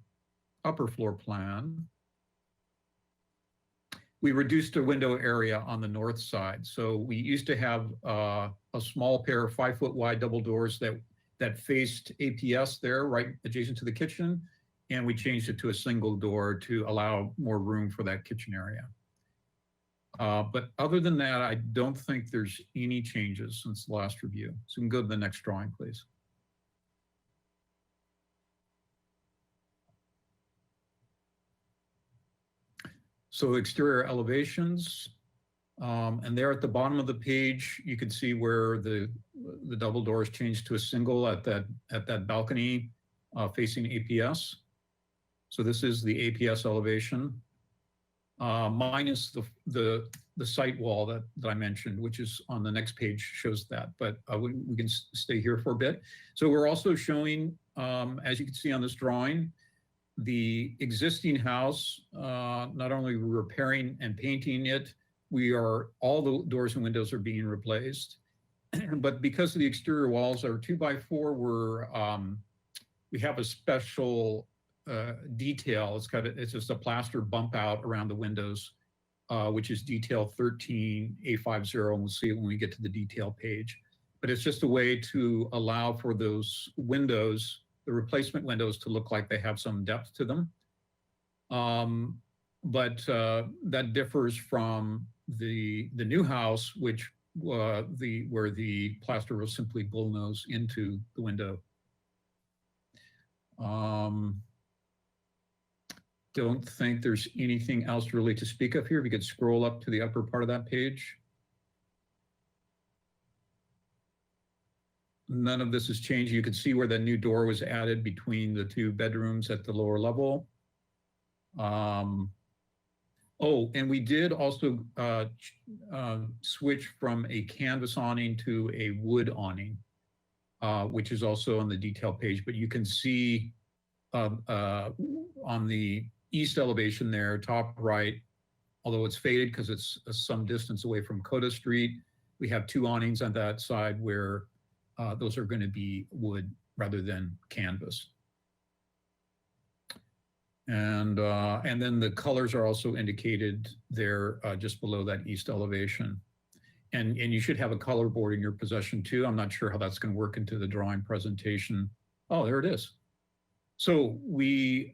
upper floor plan, we reduced the window area on the north side. So we used to have a small pair of 5-foot wide double doors that faced APS there, right adjacent to the kitchen. And we changed it to a single door to allow more room for that kitchen area. But other than that, I don't think there's any changes since the last review. So we can go to the next drawing, please. So exterior elevations, and there at the bottom of the page, you can see where the double doors changed to a single at that balcony facing APS. So this is the APS elevation, minus the site wall that I mentioned, which is on the next page, shows that, but we can stay here for a bit. So we're also showing, as you can see on this drawing, the existing house, not only repairing and painting it, all the doors and windows are being replaced. But because of the exterior walls are 2x4, we have a special detail. It's just a plaster bump out around the windows, which is detail 13A50, and we'll see it when we get to the detail page. But it's just a way to allow for those windows, the replacement windows, to look like they have some depth to them. But that differs from the new house, which where the plaster was simply bullnose into the window. Don't think there's anything else really to speak of here. If you could scroll up to the upper part of that page. None of this has changed. You can see where the new door was added between the two bedrooms at the lower level. Oh, and we did also switch from a canvas awning to a wood awning, which is also on the detail page. But you can see on the east elevation there, top right, although it's faded because it's some distance away from Coda Street, we have two awnings on that side where those are going to be wood rather than canvas. And then the colors are also indicated there just below that east elevation. And you should have a color board in your possession too. I'm not sure how that's going to work into the drawing presentation. Oh, there it is. So the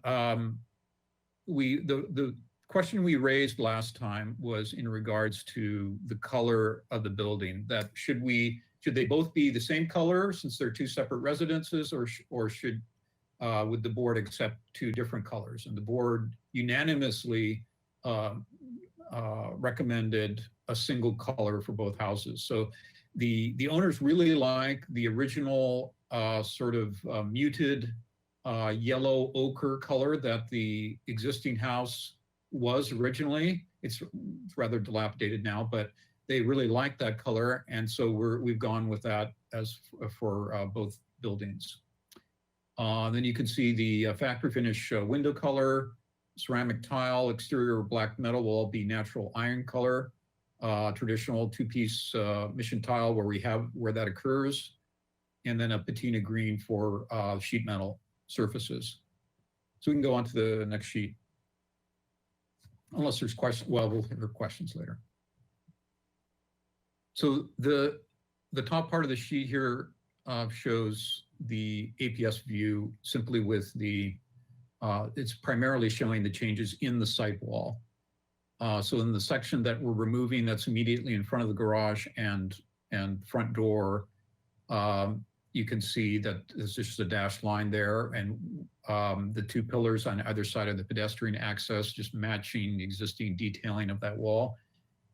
question we raised last time was in regards to the color of the building, that should they both be the same color since they're two separate residences, or would the board accept two different colors? And the board unanimously recommended a single color for both houses. So the owners really like the original sort of muted yellow ochre color that the existing house was originally. It's rather dilapidated now, but they really like that color. And so we've gone with that as for both buildings. Then you can see the factory finish window color, ceramic tile, exterior black metal will all be natural iron color, traditional two-piece mission tile where that occurs, and then a patina green for sheet metal surfaces. So we can go on to the next sheet. Unless there's questions, well, we'll hear questions later. So the top part of the sheet here shows the APS view simply with it's primarily showing the changes in the site wall. So in the section that we're removing, that's immediately in front of the garage and front door, you can see that there's just a dashed line there, and the two pillars on either side of the pedestrian access just matching the existing detailing of that wall.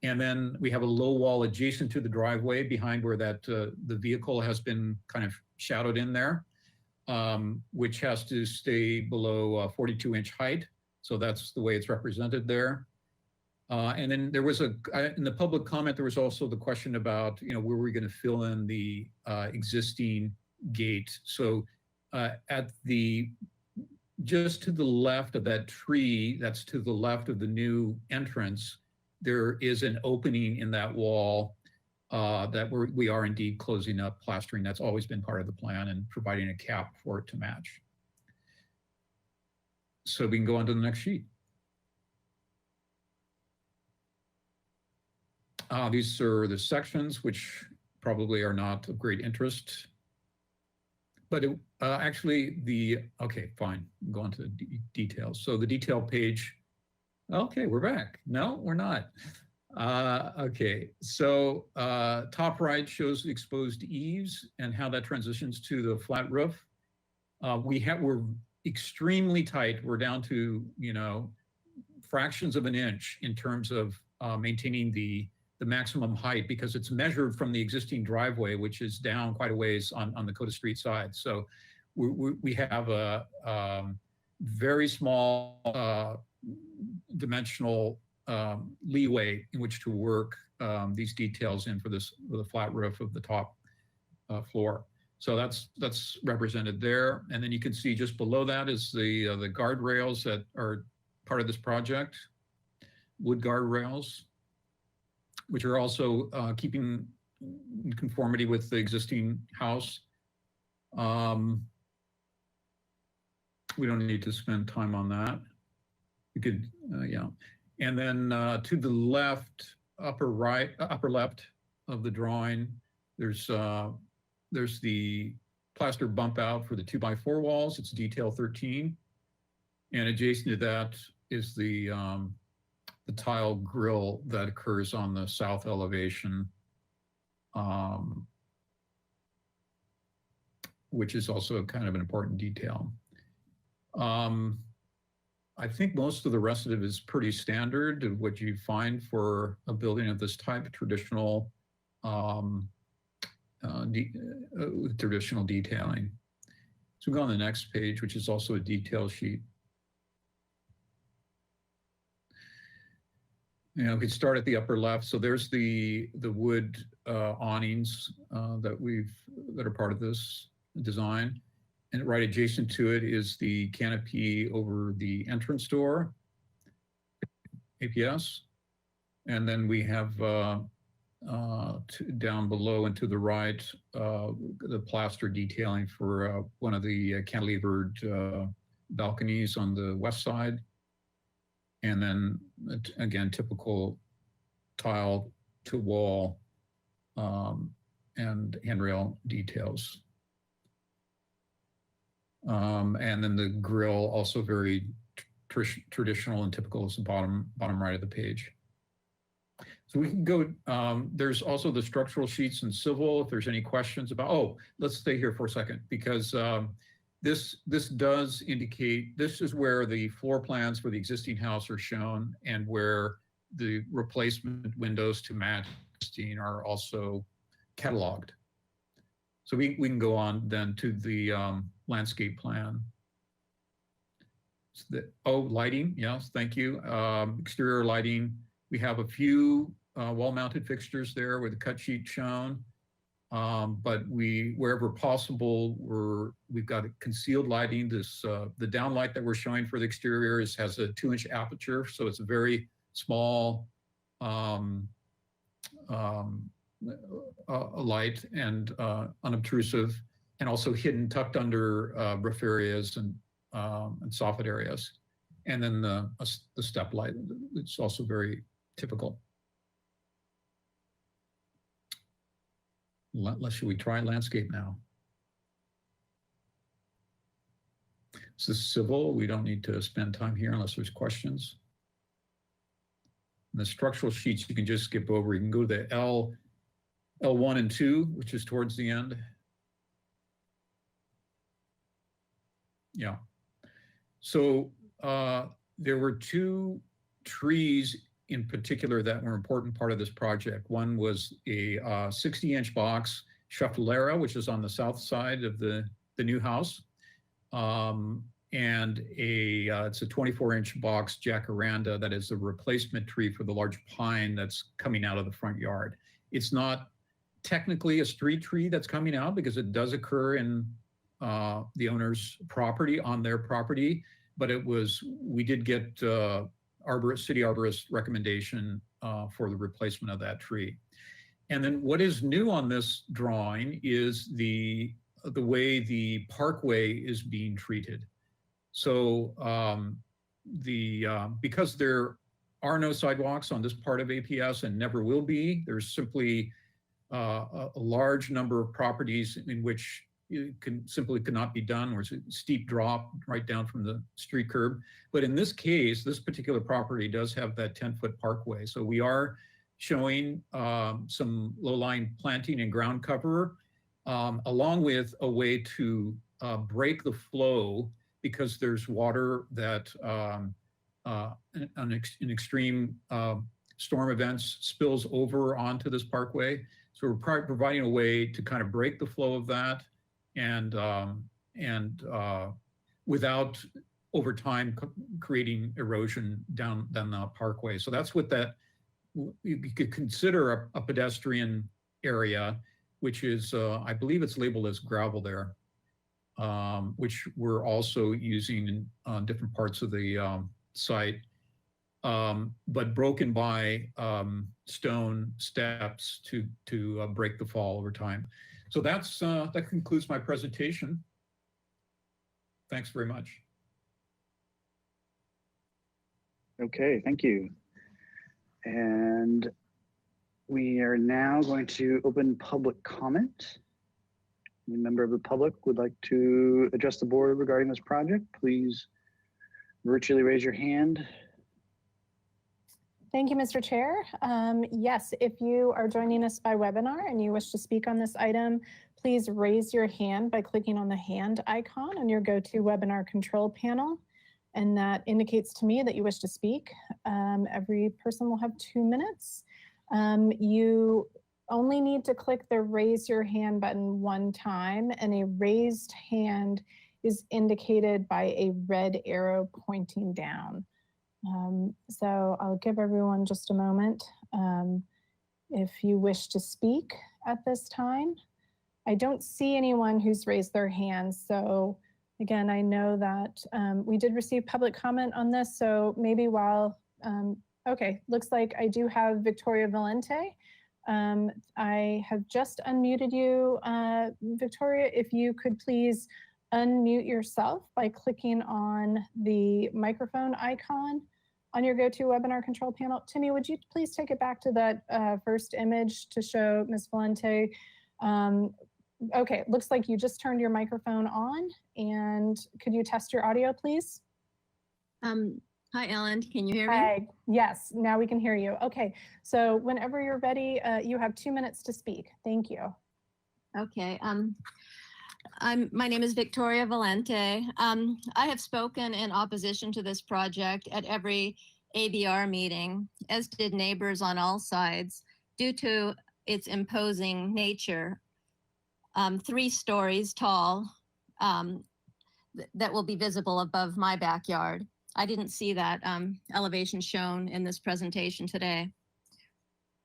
And then we have a low wall adjacent to the driveway behind where that the vehicle has been kind of shadowed in there, which has to stay below 42-inch height. So that's the way it's represented there. And then there was in the public comment, there was also the question about, where we're going to fill in the existing gate. So at the just to the left of that tree, that's to the left of the new entrance, there is an opening in that wall that we are indeed closing up, plastering. That's always been part of the plan, and providing a cap for it to match. So we can go on to the next sheet. These are the sections, which probably are not of great interest. But actually, okay, fine, go on to the details. So the detail page, okay, we're back. No, we're not. Okay, so top right shows the exposed eaves and how that transitions to the flat roof. We're extremely tight. We're down to, fractions of an inch in terms of maintaining the maximum height, because it's measured from the existing driveway, which is down quite a ways on the Coda Street side. So we have a very small dimensional leeway in which to work these details in for the flat roof of the top floor. So that's represented there. And then you can see just below that is the guardrails that are part of this project, wood guardrails, which are also keeping in conformity with the existing house. We don't need to spend time on that. We could, yeah. And then to the left, upper left of the drawing, there's the plaster bump out for the 2x4 walls. It's detail 13. And adjacent to that is the tile grill that occurs on the south elevation, which is also kind of an important detail. I think most of the rest of it is pretty standard of what you find for a building of this type, traditional traditional detailing. So we go on the next page, which is also a detail sheet. We could start at the upper left. So there's the wood awnings that are part of this design. And right adjacent to it is the canopy over the entrance door, APS. And then we have down below and to the right, the plaster detailing for one of the cantilevered balconies on the west side. And then again, typical tile to wall and handrail details. And then the grill, also very traditional and typical, is the bottom right of the page. So we can go, there's also the structural sheets and civil, if there's any questions about, let's stay here for a second, because this does indicate, this is where the floor plans for the existing house are shown and where the replacement windows to match are also cataloged. So we can go on then to the landscape plan. Lighting, yes, thank you. Exterior lighting, we have a few wall-mounted fixtures there with a cut sheet shown. But wherever possible, we've got a concealed lighting. The downlight that we're showing for the exterior has a 2-inch aperture, so it's a very small light and unobtrusive, and also hidden, tucked under roof areas and soffit areas. And then the step light, it's also very typical. Should we try landscape now? This is civil. We don't need to spend time here unless there's questions. And the structural sheets you can just skip over. You can go to the L1 and 2, which is towards the end. Yeah. So there were 2 trees in particular that were an important part of this project. One was a 60-inch box Schefflera, which is on the south side of the new house. And it's a 24-inch box jacaranda that is a replacement tree for the large pine that's coming out of the front yard. It's not technically a street tree that's coming out because it does occur in the owner's property, on their property, but we did get city arborist recommendation for the replacement of that tree. And then what is new on this drawing is the way the parkway is being treated. So because there are no sidewalks on this part of APS and never will be, there's simply a large number of properties in which it simply cannot be done, or it's a steep drop right down from the street curb. But in this case, this particular property does have that 10-foot parkway. So we are showing some low-lying planting and ground cover, along with a way to break the flow because there's water that in extreme storm events spills over onto this parkway. So we're providing a way to kind of break the flow of that and without over time creating erosion down the parkway. So that's what you could consider a pedestrian area, which is, I believe it's labeled as gravel there, which we're also using in different parts of the site, but broken by stone steps to break the fall over time. So that concludes my presentation. Thanks very much. Okay, thank you. And we are now going to open public comment. Any member of the public would like to address the board regarding this project, please virtually raise your hand. Thank you, Mr. Chair. Yes, if you are joining us by webinar and you wish to speak on this item, please raise your hand by clicking on the hand icon on your GoToWebinar control panel. And that indicates to me that you wish to speak. Every person will have 2 minutes. You only need to click the raise your hand button one time, and a raised hand is indicated by a red arrow pointing down. So I'll give everyone just a moment if you wish to speak at this time. I don't see anyone who's raised their hand. So again, I know that we did receive public comment on this. So maybe while, okay, looks like I do have Victoria Valente. I have just unmuted you, Victoria, if you could please unmute yourself by clicking on the microphone icon on your GoToWebinar control panel. Timmy, would you please take it back to that first image to show Ms. Valente? Okay, looks like you just turned your microphone on, and could you test your audio, please? Hi, Ellen, can you hear me? Hi, yes, now we can hear you. Okay, so whenever you're ready, you have 2 minutes to speak. Thank you. Okay, my name is Victoria Valente. I have spoken in opposition to this project at every ABR meeting, as did neighbors on all sides, due to its imposing nature. 3 stories tall that will be visible above my backyard. I didn't see that elevation shown in this presentation today.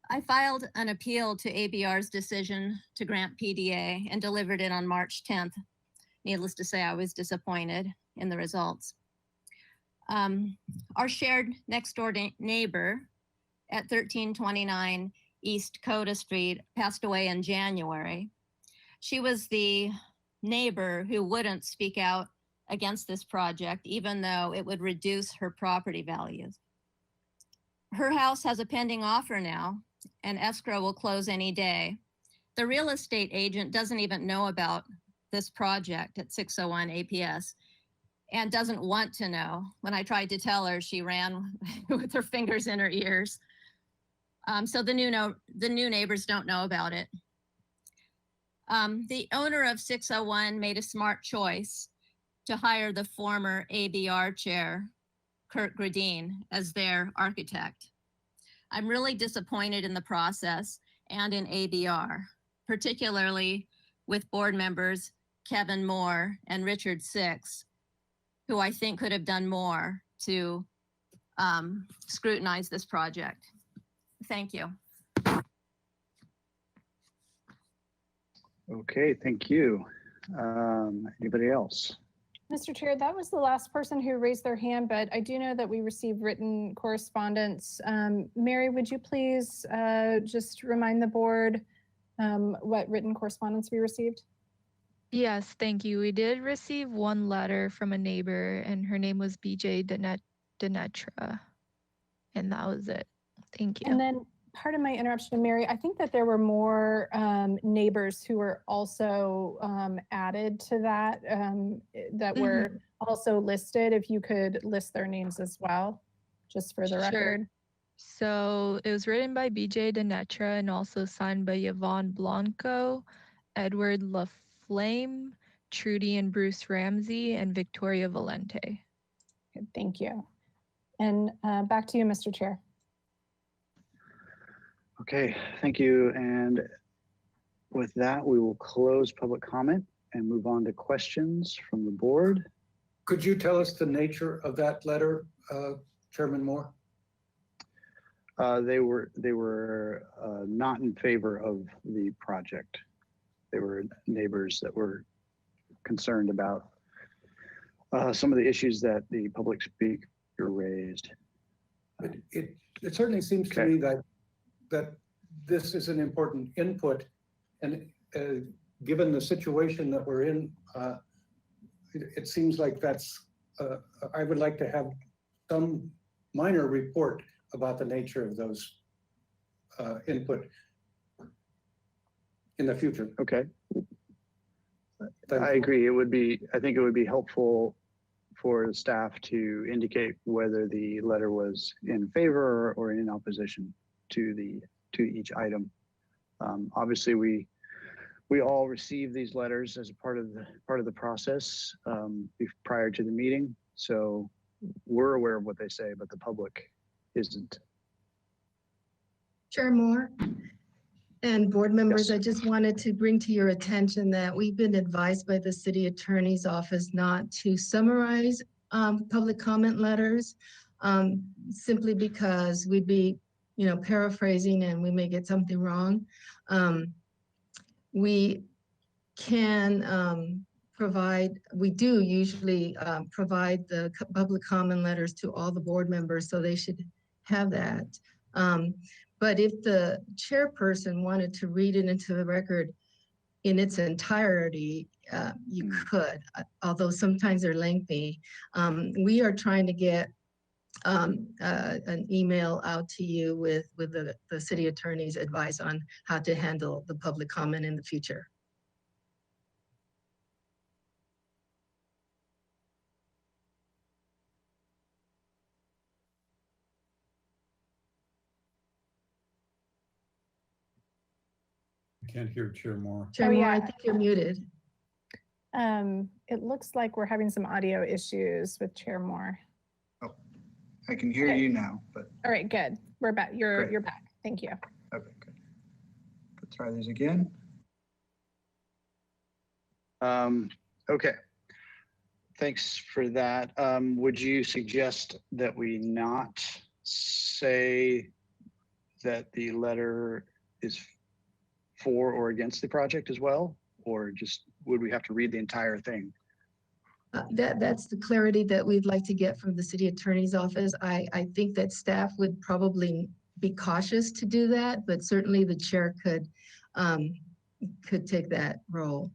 I filed an appeal to ABR's decision to grant PDA and delivered it on March 10th. Needless to say, I was disappointed in the results. Our shared next door neighbor at 1329 East Coda Street passed away in January. She was the neighbor who wouldn't speak out against this project, even though it would reduce her property values. Her house has a pending offer now, and escrow will close any day. The real estate agent doesn't even know about this project at 601 APS and doesn't want to know. When I tried to tell her, she ran with her fingers in her ears. So the new neighbors don't know about it. The owner of 601 made a smart choice to hire the former ABR chair, Kurt Gradine, as their architect. I'm really disappointed in the process and in ABR, particularly with board members Kevin Moore and Richard Six, who I think could have done more to scrutinize this project. Thank you. Okay, thank you. Anybody else? Mr. Chair, that was the last person who raised their hand, but I do know that we received written correspondence. Mary, would you please just remind the board what written correspondence we received? Yes, thank you. We did receive one letter from a neighbor, and her name was BJ Denetra. And that was it. Thank you. And then part of my interruption, Mary, I think that there were more neighbors who were also added to that, that were also listed. If you could list their names as well, just for the record. So it was written by BJ Denetra and also signed by Yvonne Blanco, Edward LaFlame, Trudy and Bruce Ramsey, and Victoria Valente. Good, thank you. And back to you, Mr. Chair. Okay, thank you. And with that, we will close public comment and move on to questions from the board. Could you tell us the nature of that letter, Chairman Moore? They were not in favor of the project. They were neighbors that were concerned about some of the issues that the public speaker raised. It certainly seems to me that this is an important input, and given the situation that we're in, it seems like that's, I would like to have some minor report about the nature of those input in the future. Okay. I agree. I think it would be helpful for the staff to indicate whether the letter was in favor or in opposition to each item. Obviously, we all receive these letters as a part of the process prior to the meeting, so we're aware of what they say, but the public isn't. Chair Moore and board members, I just wanted to bring to your attention that we've been advised by the city attorney's office not to summarize public comment letters, simply because we'd be, paraphrasing and we may get something wrong. We can we do usually provide the public comment letters to all the board members, so they should have that. But if the chairperson wanted to read it into the record in its entirety, you could, although sometimes they're lengthy. We are trying to get an email out to you with the city attorney's advice on how to handle the public comment in the future. I can't hear Chair Moore. Chair Moore, I think you're muted. It looks like we're having some audio issues with Chair Moore. Oh, I can hear you now, but. All right, good. We're back. You're back. Thank you. Okay, good. Let's try these again. Okay. Thanks for that. Would you suggest that we not say that the letter is for or against the project as well? Or just, would we have to read the entire thing? That's the clarity that we'd like to get from the city attorney's office. I think that staff would probably be cautious to do that, but certainly the chair could take that role.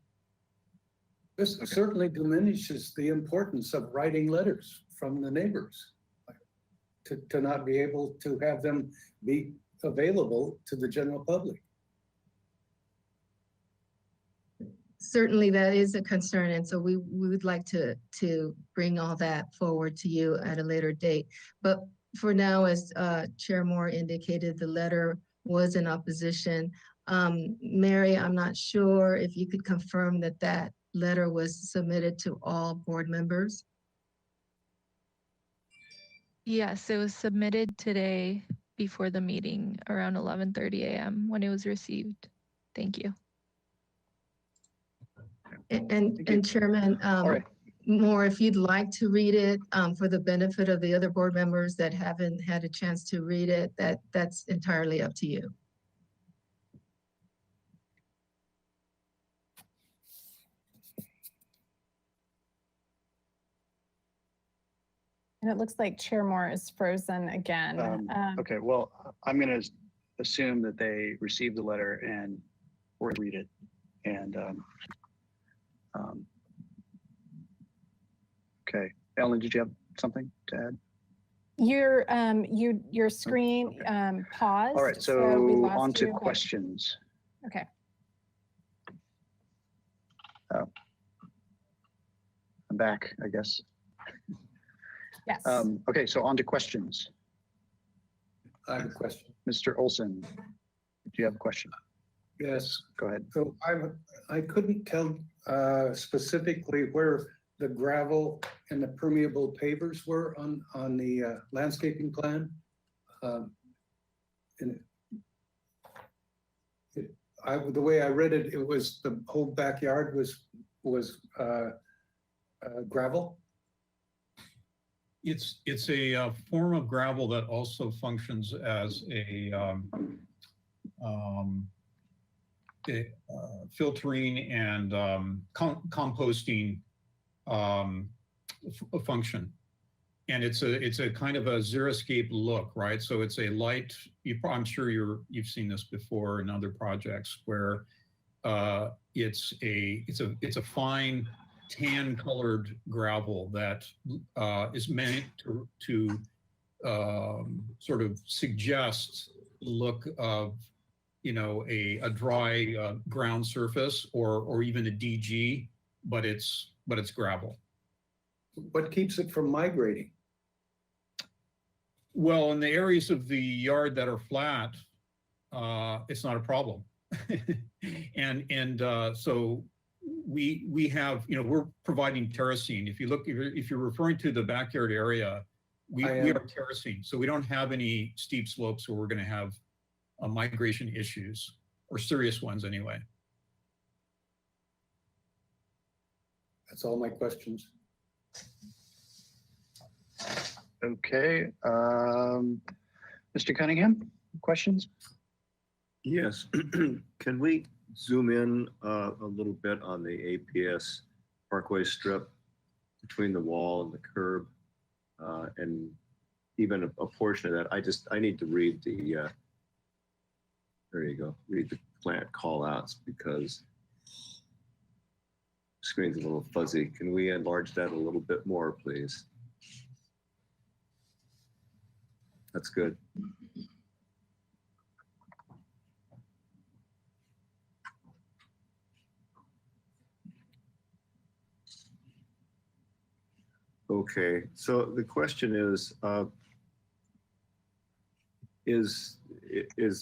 This certainly diminishes the importance of writing letters from the neighbors, to not be able to have them be available to the general public. Certainly that is a concern, and so we would like to bring all that forward to you at a later date. But for now, as Chair Moore indicated, the letter was in opposition. Mary, I'm not sure if you could confirm that that letter was submitted to all board members. Yes, it was submitted today before the meeting around 11:30 a.m. when it was received. Thank you. And Chairman Moore, if you'd like to read it for the benefit of the other board members that haven't had a chance to read it, that's entirely up to you. And it looks like Chair Moore is frozen again. Okay, well, I'm going to assume that they received the letter and or read it. And okay, Ellen, did you have something to add? Your screen paused. All right, we so lost on to you, but- questions. Okay. Oh. I'm back, I guess. Yes. Okay, so on to questions. I have a question. Mr. Olson, do you have a question? Yes. Go ahead. So I couldn't tell specifically where the gravel and the permeable pavers were on the landscaping plan. And the way I read it, it was the whole backyard was gravel. It's a form of gravel that also functions as a filtering and composting function. And it's a kind of a xeriscape look, right? So it's a light, I'm sure you've seen this before in other projects where it's a fine tan colored gravel that is meant to sort of suggest the look of, you know, a dry ground surface or even a DG, but it's gravel. What keeps it from migrating? Well, in the areas of the yard that are flat, it's not a problem. and so we have, you know, we're providing terracing. If you're referring to the backyard area, we are terracing. So we don't have any steep slopes where we're going to have migration issues, or serious ones anyway. That's all my questions. Okay, Mr. Cunningham, questions? Yes. Can we zoom in a little bit on the APS Parkway strip between the wall and the curb, and even a portion of that? I need to read the, there you go, read the plant call outs because the screen's a little fuzzy. Can we enlarge that a little bit more, please? That's good. Okay, so the question is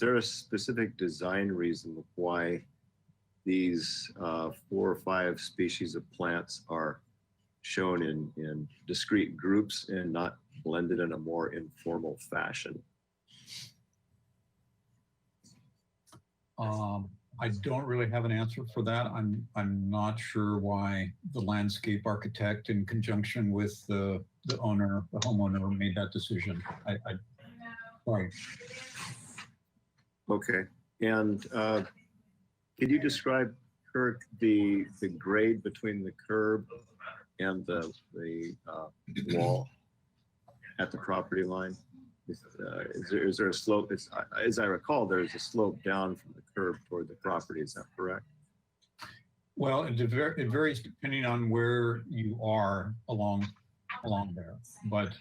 there a specific design reason why these 4 or 5 species of plants are shown in discrete groups and not blended in a more informal fashion? I don't really have an answer for that. I'm not sure why the landscape architect, in conjunction with the homeowner, made that decision. Sorry. Okay, and could you describe, Kirk, the grade between the curb and the wall at the property line? Is there a slope? As I recall, there's a slope down from the curb toward the property. Is that correct? Well, it varies depending on where you are along there. But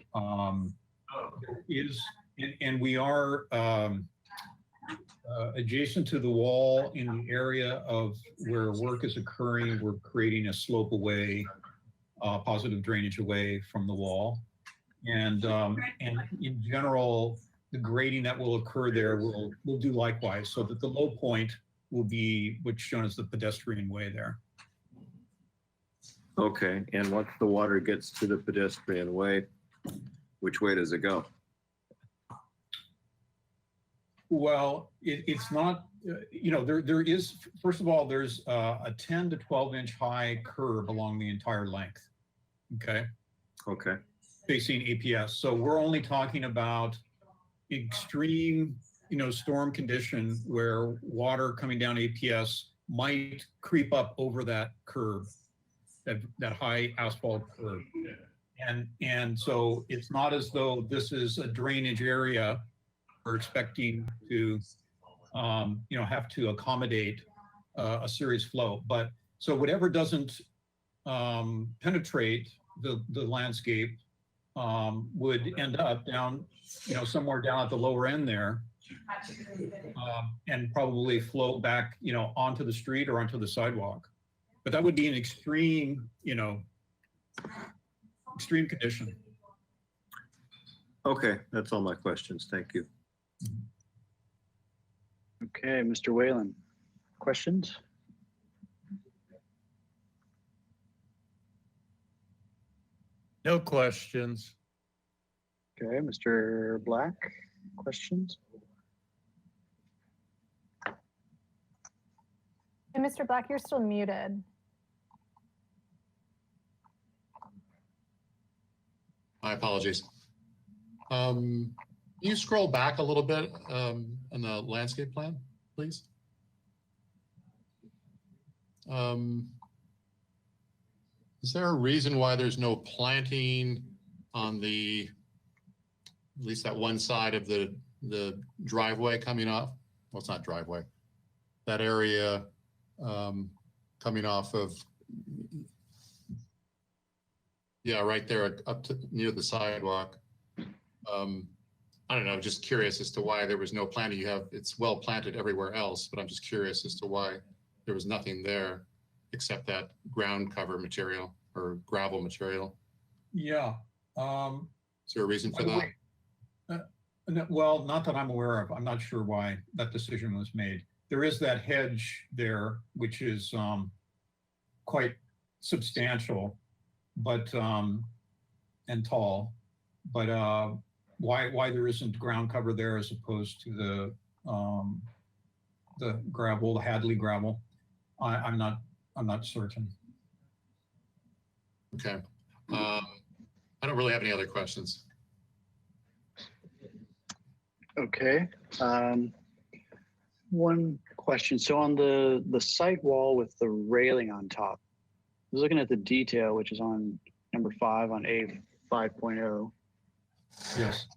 and we are adjacent to the wall in the area of where work is occurring. We're creating a slope away, positive drainage away from the wall. And in general, the grading that will occur there will do likewise, so that the low point will be what's shown as the pedestrian way there. Okay, and once the water gets to the pedestrian way, which way does it go? Well, it's not, you know, there is, first of all, there's a 10 to 12 inch high curb along the entire length. Okay. Okay. Facing APS. So we're only talking about extreme, you know, storm condition where water coming down APS might creep up over that curb, that high asphalt curb. And so it's not as though this is a drainage area we're expecting to, have to accommodate a serious flow. But so whatever doesn't penetrate the landscape would end up down, somewhere down at the lower end there, and probably flow back, onto the street or onto the sidewalk. But that would be an extreme, extreme condition. Okay, that's all my questions. Thank you. Okay, Mr. Whalen, questions? No questions. Okay, Mr. Black, questions? And Mr. Black, you're still muted. My apologies. Can you scroll back a little bit in the landscape plan, please? Is there a reason why there's no planting on the, at least that one side of the driveway coming off? Well, it's not driveway. That area coming off of, yeah, right there up to near the sidewalk. I don't know, just curious as to why there was no planting. It's well planted everywhere else, but I'm just curious as to why there was nothing there except that ground cover material or gravel material. Yeah. Is there a reason for that? Well, not that I'm aware of. I'm not sure why that decision was made. There is that hedge there, which is quite substantial, but and tall. But why there isn't ground cover there as opposed to the gravel, the Hadley gravel, I'm not certain. Okay. I don't really have any other questions. Okay. One question. So on the site wall with the railing on top, I was looking at the detail, which is on number 5 on A 5.0. Yes.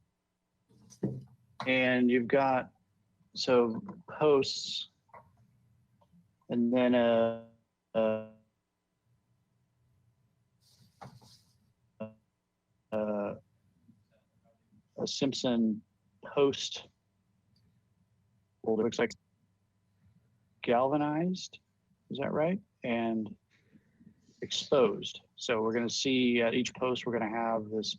And you've got, so posts and then a Simpson post. Well, it looks like galvanized. Is that right? And exposed. So we're going to see at each post, we're going to have this,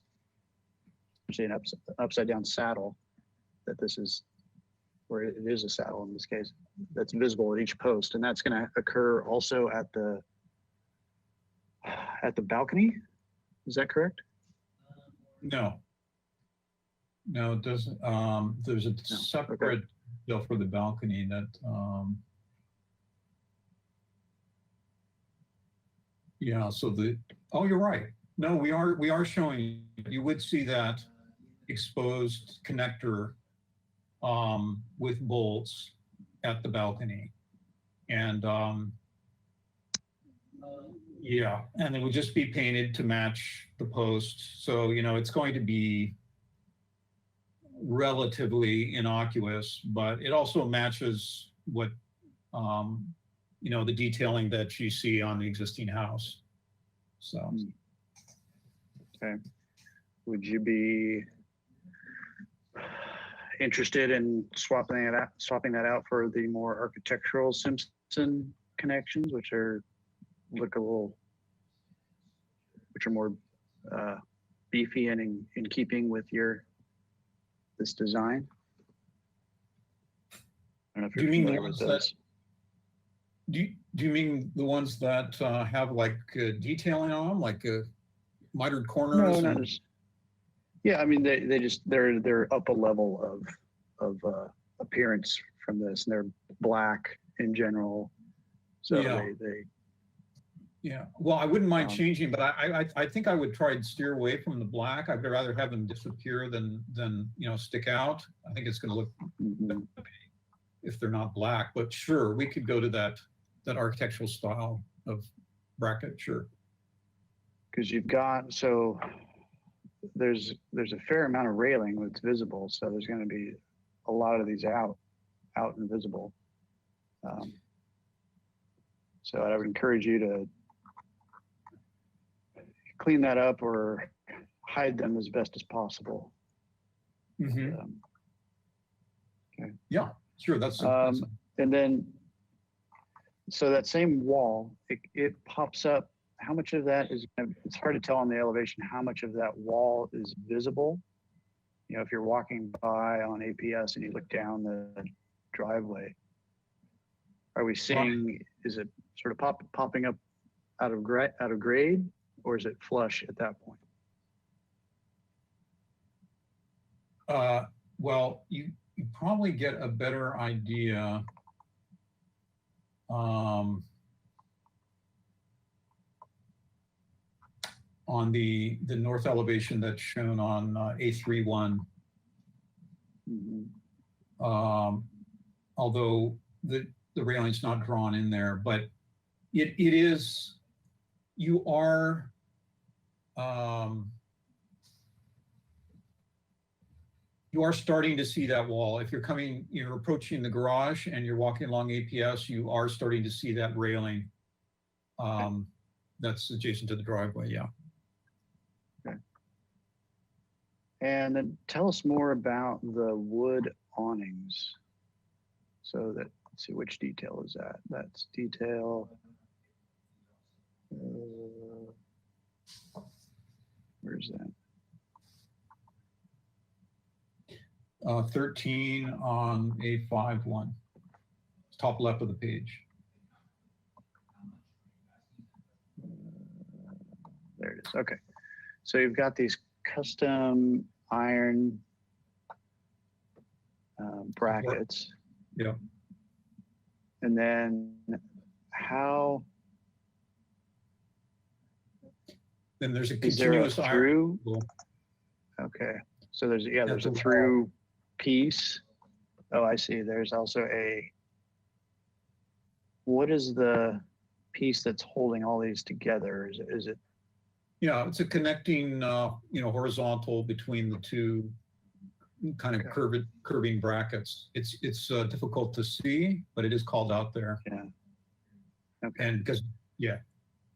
say, an upside down saddle. That this is where it is a saddle in this case. That's visible at each post, and that's going to occur also at the balcony. Is that correct? No. No, it doesn't. There's a separate bill for the balcony that. Yeah. So oh, you're right. No, we are showing. You would see that exposed connector with bolts at the balcony, and yeah, and it would just be painted to match the post. So it's going to be relatively innocuous, but it also matches what the detailing that you see on the existing house. So okay, would you be interested in swapping that out for the more architectural Simpson connections, which are more beefy and in keeping with this design? I don't know if you're familiar with those. Do you mean the ones that have like detailing on them, like mitered corners? No, yeah, I mean they're up a level of appearance from this, and they're black in general. So yeah. Yeah. Well, I wouldn't mind changing, but I think I would try and steer away from the black. I'd rather have them disappear than stick out. I think it's going to look if they're not black. But sure, we could go to that architectural style of bracket. Sure. Because you've got, so there's a fair amount of railing that's visible, so there's going to be a lot of these out and visible. So I would encourage you to clean that up or hide them as best as possible. Mhm. Okay. Yeah, sure. That's and then, so that same wall, it pops up. How much of that is, it's hard to tell on the elevation, how much of that wall is visible. You know, if you're walking by on APS and you look down the driveway, are we seeing, is it sort of popping up out of grade, or is it flush at that point? Well, you probably get a better idea on the north elevation that's shown on A31. Although the railing's not drawn in there, but it is, you are starting to see that wall. If you're approaching the garage and you're walking along APS, you are starting to see that railing that's adjacent to the driveway, yeah. Okay. And then tell us more about the wood awnings. So that, let's see, which detail is that? That's detail. Where's that? 13 on A51, top left of the page. There it is. Okay. So you've got these custom iron brackets. Yeah. And then how? Then there's a Is there a continuous through? iron. Okay. So there's a through piece. Oh, I see. There's also what is the piece that's holding all these together? Is it? Yeah, it's a connecting, horizontal between the two kind of curving brackets. It's difficult to see, but it is called out there. Yeah. Okay. And because, yeah,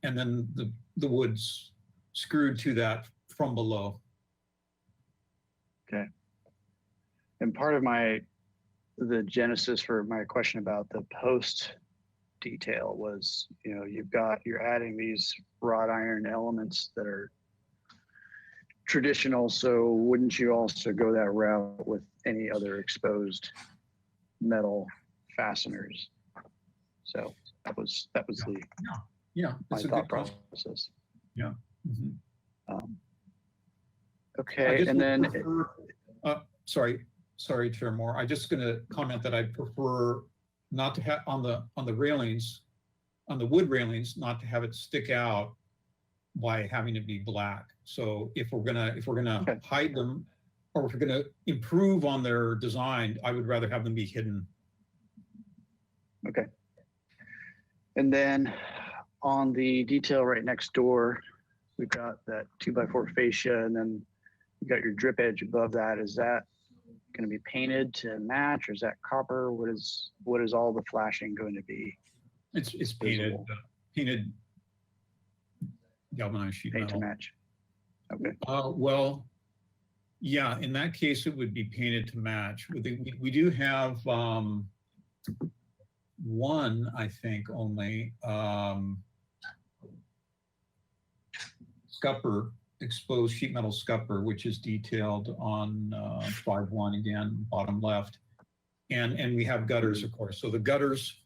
and then the wood's screwed to that from below. Okay. And part of the genesis for my question about the post detail was, you're adding these wrought iron elements that are traditional. So wouldn't you also go that route with any other exposed metal fasteners? So that was the my thought good process. Yeah. Mm-hmm. Okay, and then sorry, Chair Moore. I'm just going to comment that I prefer not to have on the railings, on the wood railings, not to have it stick out by having it be black. So if we're gonna hide them, or if we're gonna improve on their design, I would rather have them be hidden. Okay. And then on the detail right next door, we've got that 2x4 fascia, and then you got your drip edge above that. Is that going to be painted to match, or is that copper? What is all the flashing going to be? It's painted, painted galvanized sheet paint metal. To match. Okay. Well, yeah, in that case, it would be painted to match. We do have one, I think, only scupper, exposed sheet metal scupper, which is detailed on 5.1 again, bottom left. And we have gutters, of course. So the gutters,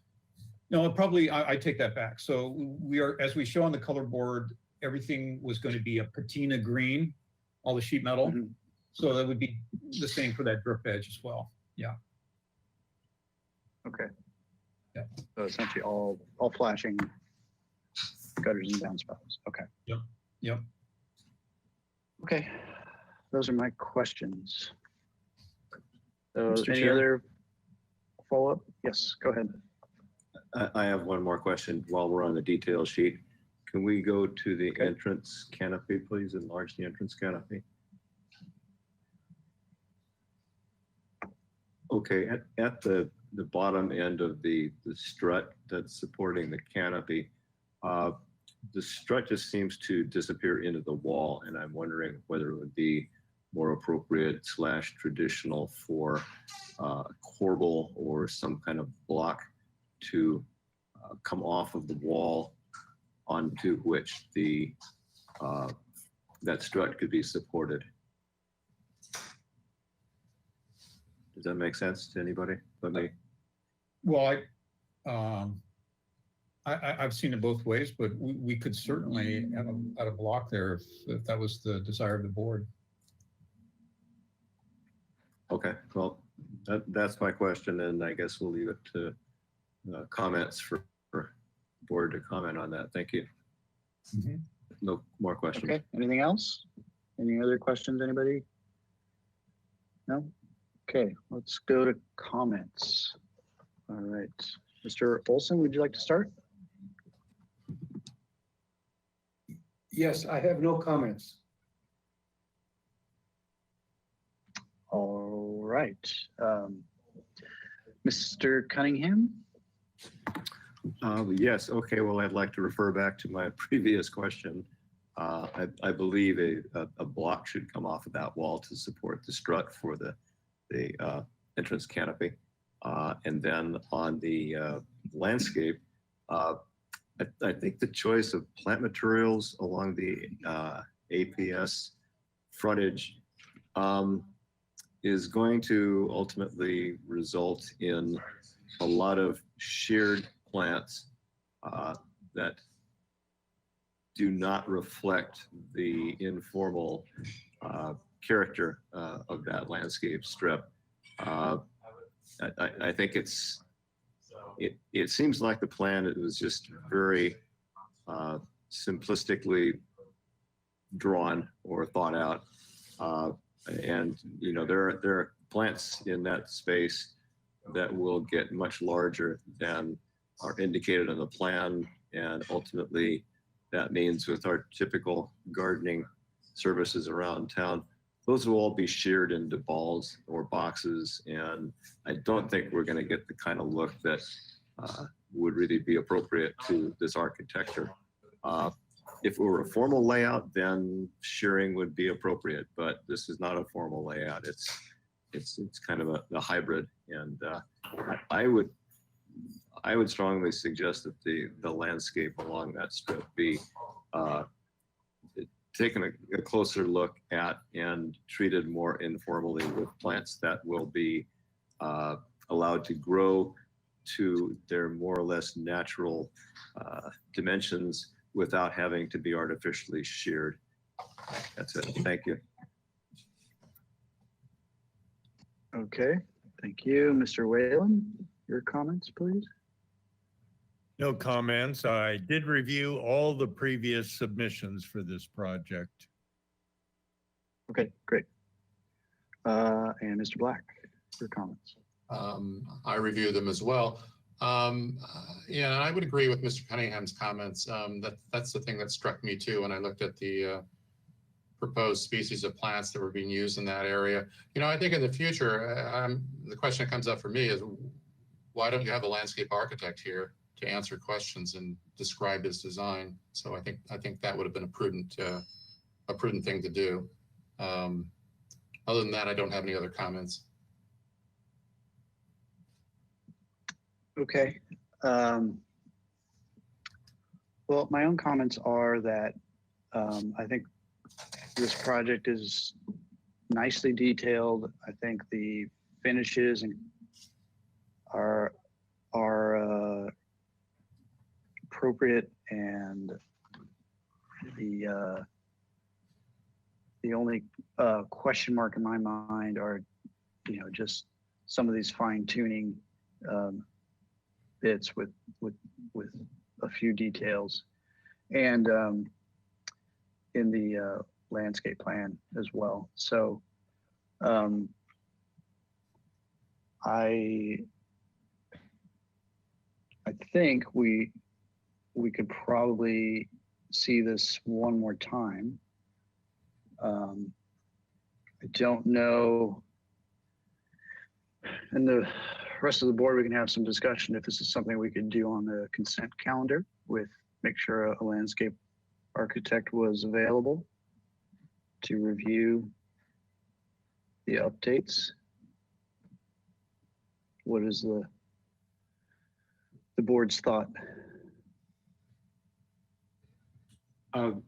no, probably, I take that back. So we are, as we show on the color board, everything was going to be a patina green, all the sheet metal. Mm-hmm. So that would be the same for that drip edge as well. Yeah. Okay. Yeah. So essentially all flashing gutters and downspouts. Okay. Yep. Yep. Okay. Those are my questions. So Mr. any Chair? other follow-up? Yes, go ahead. I have one more question while we're on the detail sheet. Can we go to the entrance canopy, please? Enlarge the entrance canopy. Okay, at the bottom end of the strut that's supporting the canopy, the strut just seems to disappear into the wall, and I'm wondering whether it would be more appropriate / traditional for corbel or some kind of block to come off of the wall onto which the that strut could be supported. Does that make sense to anybody but me? Well, I've seen it both ways, but we could certainly add a block there if that was the desire of the board. Okay, well, that's my question, and I guess we'll leave it to comments for board to comment on that. Thank you. Mhm. No more questions. Okay, anything else? Any other questions, anybody? No? Okay, let's go to comments. All right, Mr. Olson, would you like to start? Yes, I have no comments. All right. Mr. Cunningham? Yes, okay, well, I'd like to refer back to my previous question. I believe a block should come off of that wall to support the strut for the entrance canopy. And then on the landscape, I think the choice of plant materials along the APS frontage is going to ultimately result in a lot of sheared plants that do not reflect the informal character of that landscape strip. I think it seems like the plan it was just very simplistically drawn or thought out. And you know, there are plants in that space that will get much larger than are indicated in the plan, and ultimately that means with our typical gardening services around town, those will all be sheared into balls or boxes, and I don't think we're going to get the kind of look that would really be appropriate to this architecture. If it were a formal layout, then shearing would be appropriate, but this is not a formal layout. It's kind of a hybrid, and I would strongly suggest that the landscape along that strip be taken a closer look at and treated more informally with plants that will be allowed to grow to their more or less natural dimensions without having to be artificially sheared. That's it. Thank you. Okay, thank you. Mr. Whalen, your comments, please. No comments. I did review all the previous submissions for this project. Okay, great. And Mr. Black, your comments. I reviewed them as well. Yeah, and I would agree with Mr. Cunningham's comments. That's the thing that struck me too when I looked at the proposed species of plants that were being used in that area. You know, I think in the future, the question that comes up for me is, why don't you have a landscape architect here to answer questions and describe his design? So I think that would have been a prudent thing to do. Other than that, I don't have any other comments. Okay. Well, my own comments are that I think this project is nicely detailed. I think the finishes are appropriate, and the only question mark in my mind are, you know, just some of these fine tuning bits with a few details, and in the landscape plan as well. So I think we could probably see this one more time. I don't know. And the rest of the board, we can have some discussion if this is something we could do on the consent calendar with, make sure a landscape architect was available to review the updates. What is the board's thought?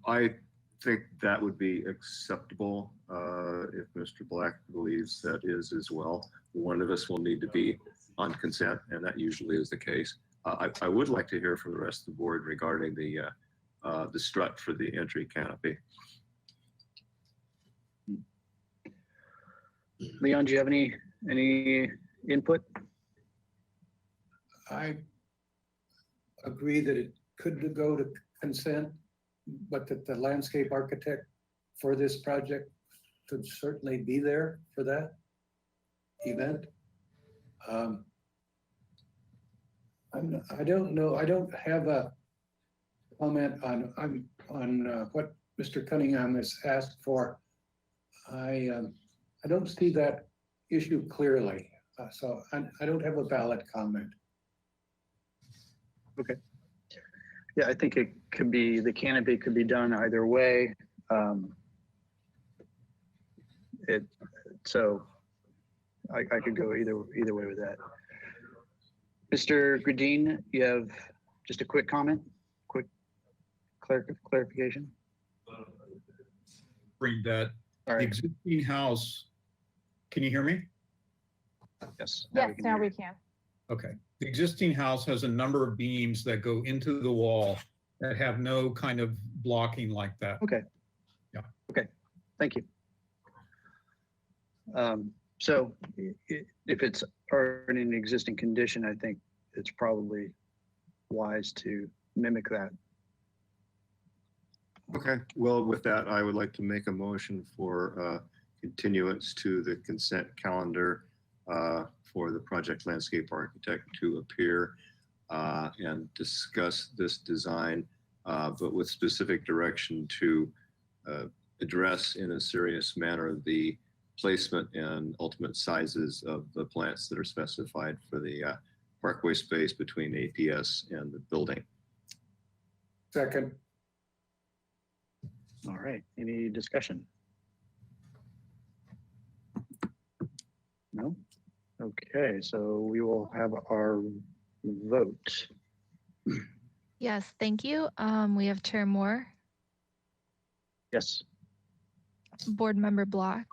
I think that would be acceptable if Mr. Black believes that is as well. One of us will need to be on consent, and that usually is the case. I would like to hear from the rest of the board regarding the strut for the entry canopy. Leon, do you have any input? I agree that it could go to consent, but that the landscape architect for this project should certainly be there for that event. I don't know. I don't have a comment on what Mr. Cunningham has asked for. I don't see that issue clearly, so I don't have a valid comment. Okay. Yeah, I think it could be, the canopy could be done either way. So I could go either way with that. Mr. Gradine, you have just a quick comment, quick clarification? Bring that, All the right. existing house, can you hear me? Yes. Yes, now we can. Okay. The existing house has a number of beams that go into the wall that have no kind of blocking like that. Okay. Yeah. Okay, thank you. So if it's already in an existing condition, I think it's probably wise to mimic that. Okay, well, with that, I would like to make a motion for continuance to the consent calendar for the project landscape architect to appear and discuss this design, but with specific direction to address in a serious manner the placement and ultimate sizes of the plants that are specified for the parkway space between APS and the building. Second. All right, any discussion? No? Okay, so we will have our vote. Yes, thank you. We have Chair Moore, Yes. Board Member Block,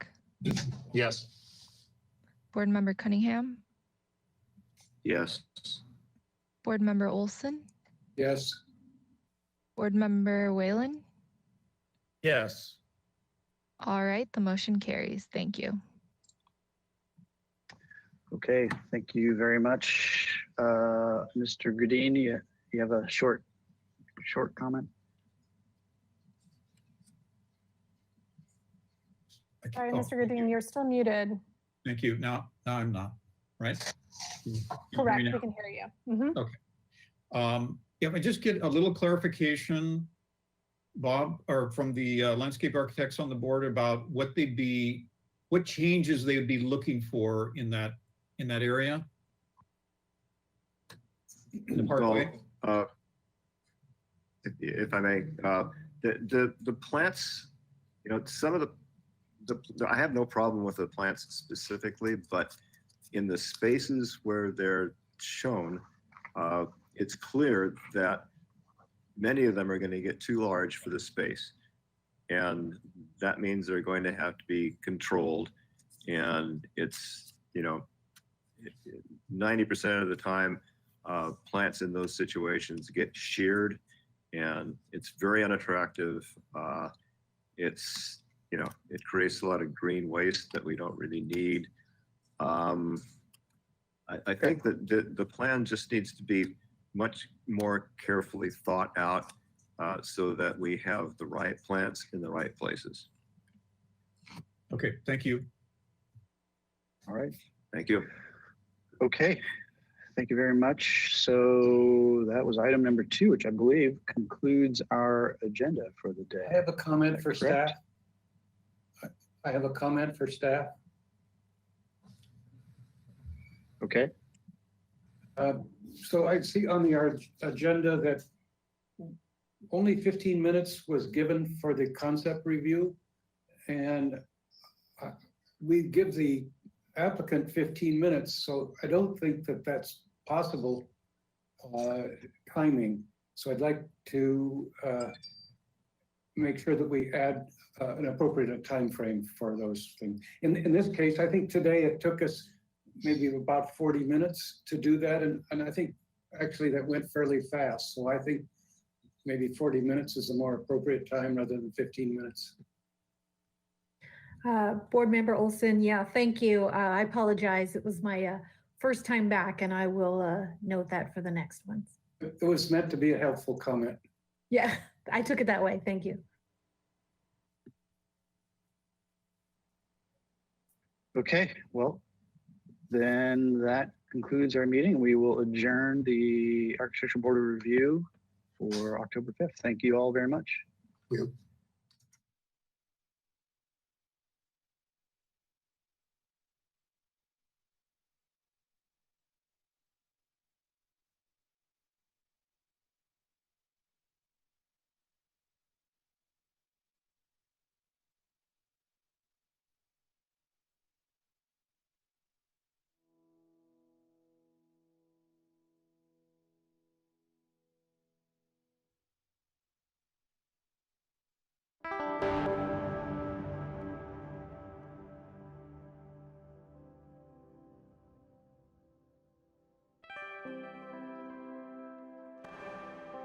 Yes. Board Member Cunningham, Yes. Board Member Olson, Yes. Board Member Whalen. Yes. All right, the motion carries. Thank you. Okay, thank you very much. Mr. Gradine, you have a short comment? Sorry, Oh, Mr. Gradine, you're still muted. thank you. Now I'm not, right? Can you hear me Correct, now? we can hear you. Mhm. If I just get a little clarification, Bob, or from the landscape architects on the board about what changes they would be looking for in that area? In the parkway? Well, if I may, the plants, you know, some of the I have no problem with the plants specifically, but in the spaces where they're shown, it's clear that many of them are going to get too large for the space. And that means they're going to have to be controlled. And it's, you know, 90% of the time, plants in those situations get sheared, and it's very unattractive. It's, you know, it creates a lot of green waste that we don't really need. I think that the plan just needs to be much more carefully thought out so that we have the right plants in the right places. Okay, thank you. All right. Thank you. Okay, thank you very much. So that was item number 2, which I believe concludes our agenda for the day. I have a comment for Correct? staff. I have a comment for staff. Okay, So I see on our agenda that only 15 minutes was given for the concept review. And we give the applicant 15 minutes, so I don't think that that's possible timing. So I'd like to make sure that we add an appropriate time frame for those things. In this case, I think today it took us maybe about 40 minutes to do that. And I think actually that went fairly fast. So I think maybe 40 minutes is a more appropriate time rather than 15 minutes. Board Member Olson, yeah, thank you. I apologize. It was my first time back, and I will note that for the next ones. It was meant to be a helpful comment. Yeah, I took it that way. Thank you. okay, well, then that concludes our meeting. We will adjourn the Architectural Board of Review for October 5th. Thank you all very much.